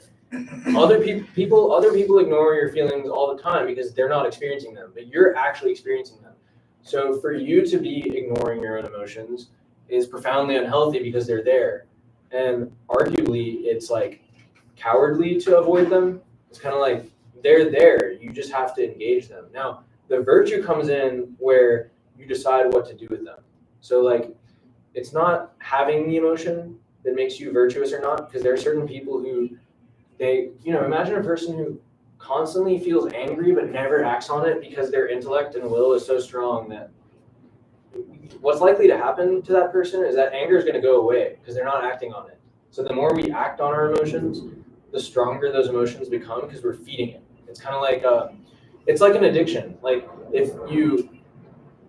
other people ignore your feelings all the time because they're not experiencing them, but you're actually experiencing them. So for you to be ignoring your own emotions is profoundly unhealthy because they're there. And arguably it's like cowardly to avoid them. It's kind of like they're there. You just have to engage them. Now, the virtue comes in where you decide what to do with them. So like, it's not having the emotion that makes you virtuous or not, because there are certain people who imagine a person who constantly feels angry but never acts on it because their intellect and will is so strong that what's likely to happen to that person is that anger is going to go away because they're not acting on it. So the more we act on our emotions, the stronger those emotions become because we're feeding it. It's kind of like it's like an addiction. Like if you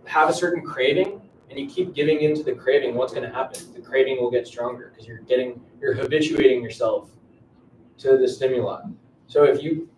have a certain craving and you keep giving into the craving, what's going to happen? The craving will get stronger because you're habituating yourself to the stimuli. So if you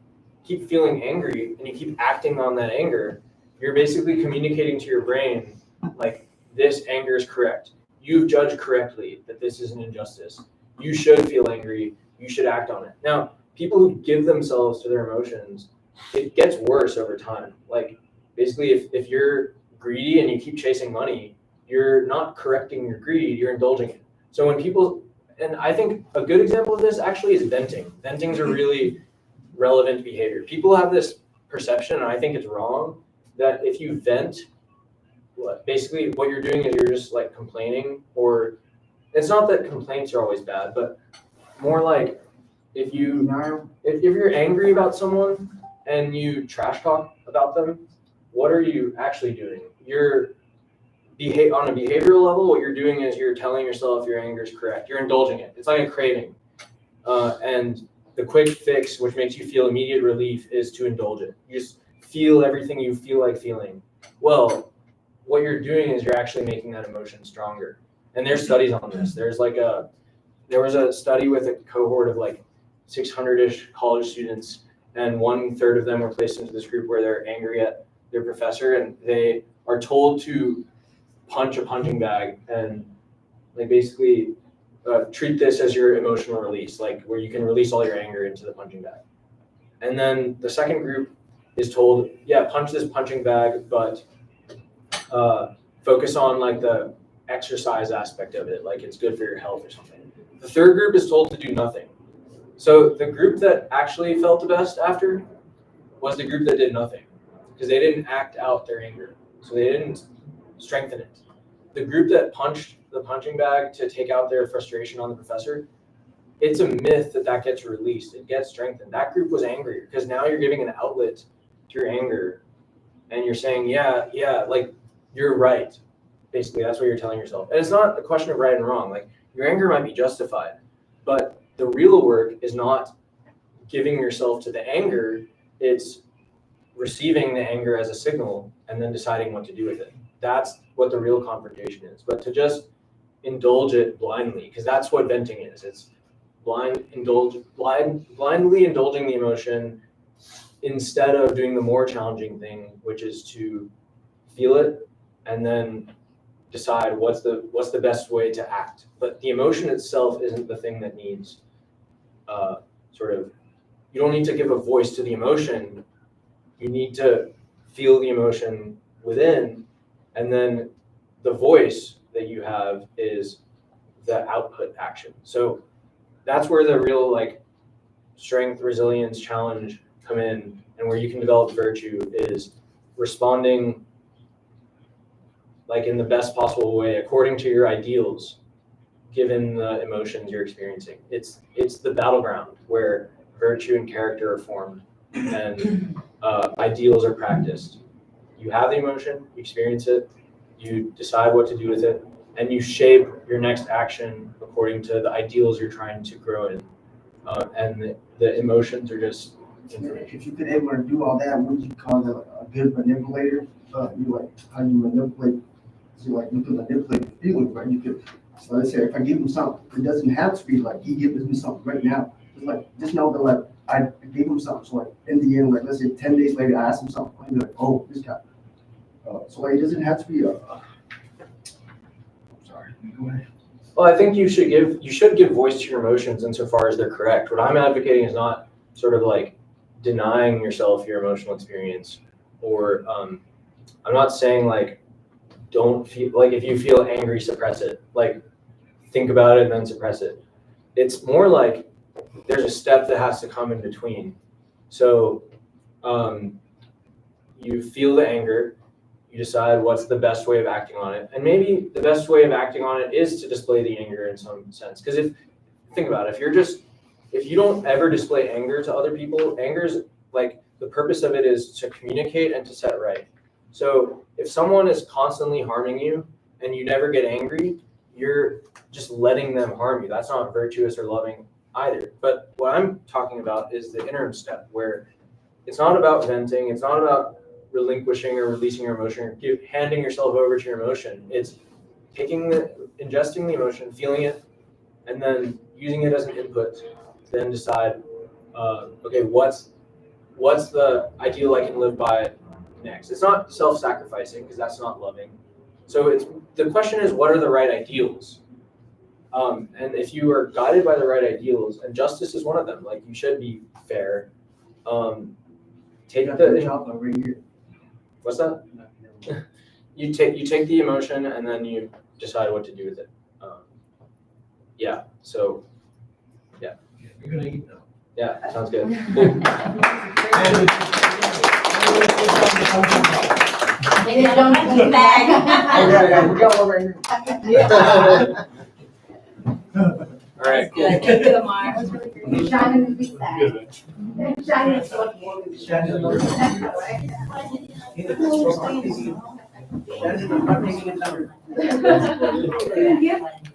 keep feeling angry and you keep acting on that anger, you're basically communicating to your brain, like, this anger is correct. You've judged correctly that this is an injustice. You should feel angry. You should act on it. Now, people who give themselves to their emotions, it gets worse over time. Like, basically, if you're greedy and you keep chasing money, you're not correcting your greed, you're indulging it. So when people, and I think a good example of this actually is venting. Venting's a really relevant behavior. People have this perception, and I think it's wrong, that if you vent, basically what you're doing is you're just like complaining, or it's not that complaints are always bad, but more like if you're angry about someone and you trash talk about them, what are you actually doing? You're on a behavioral level, what you're doing is you're telling yourself your anger is correct. You're indulging it. It's like a craving. And the quick fix, which makes you feel immediate relief, is to indulge it. You just feel everything you feel like feeling. Well, what you're doing is you're actually making that emotion stronger. And there's studies on this. There was a study with a cohort of like 600-ish college students, and 1/3 of them were placed into this group where they're angry at their professor, and they are told to punch a punching bag and like basically treat this as your emotional release, like where you can release all your anger into the punching bag. And then the second group is told, yeah, punch this punching bag, but focus on like the exercise aspect of it, like it's good for your health or something. The third group is told to do nothing. So the group that actually felt the best after was the group that did nothing, because they didn't act out their anger. So they didn't strengthen it. The group that punched the punching bag to take out their frustration on the professor, it's a myth that gets released. It gets strengthened. That group was angrier because now you're giving an outlet to your anger, and you're saying, yeah, like you're right. Basically, that's what you're telling yourself. And it's not a question of right and wrong. Like, your anger might be justified, but the real work is not giving yourself to the anger. It's receiving the anger as a signal and then deciding what to do with it. That's what the real confrontation is. But to just indulge it blindly, because that's what venting is. It's blindly indulging the emotion instead of doing the more challenging thing, which is to feel it and then decide what's the best way to act. But the emotion itself isn't the thing that needs you don't need to give a voice to the emotion. You need to feel the emotion within, and then the voice that you have is the output action. So that's where the real like strength, resilience, challenge come in, and where you can develop virtue is responding like in the best possible way according to your ideals, given the emotions you're experiencing. It's the battleground where virtue and character are formed and ideals are practiced. You have the emotion, you experience it, you decide what to do with it, and you shape your next action according to the ideals you're trying to grow in. And the emotions are just information. If you could able to do all that, would you call it a good manipulator? You like how you manipulate? So like you can manipulate the feeling, right? You could. So let's say if I give him something, it doesn't have to be like he gives me something right now. It's like just know that like I gave him something. So like in the end, like let's say 10 days later, I asked him something. I'd be like, oh, this guy. So like it doesn't have to be a. I'm sorry. Go ahead. Well, I think you should give voice to your emotions insofar as they're correct. What I'm advocating is not sort of like denying yourself your emotional experience, or I'm not saying like don't feel like if you feel angry, suppress it. Like think about it and then suppress it. It's more like there's a step that has to come in between. So you feel the anger, you decide what's the best way of acting on it. And maybe the best way of acting on it is to display the anger in some sense. Because think about it, if you don't ever display anger to other people, anger is like the purpose of it is to communicate and to set right. So if someone is constantly harming you and you never get angry, you're just letting them harm you. That's not virtuous or loving either. But what I'm talking about is the interim step where it's not about venting. It's not about relinquishing or releasing your emotion or handing yourself over to your emotion. It's ingesting the emotion, feeling it, and then using it as an input to then decide, okay, what's the ideal I can live by next? It's not self-sacrificing because that's not loving. So the question is, what are the right ideals? And if you are guided by the right ideals, and justice is one of them, like you should be fair. Take the job over here. What's that? You take the emotion and then you decide what to do with it. Yeah. So. Yeah. You're gonna eat now. Yeah. Sounds good. Maybe I don't have to bag. Yeah, we got one right here. All right. Good. Thank you, Lamar. That was really great. Shannon, we back. Shannon is looking. Shannon, Right? Shannon, I'm not taking it down. Thank you.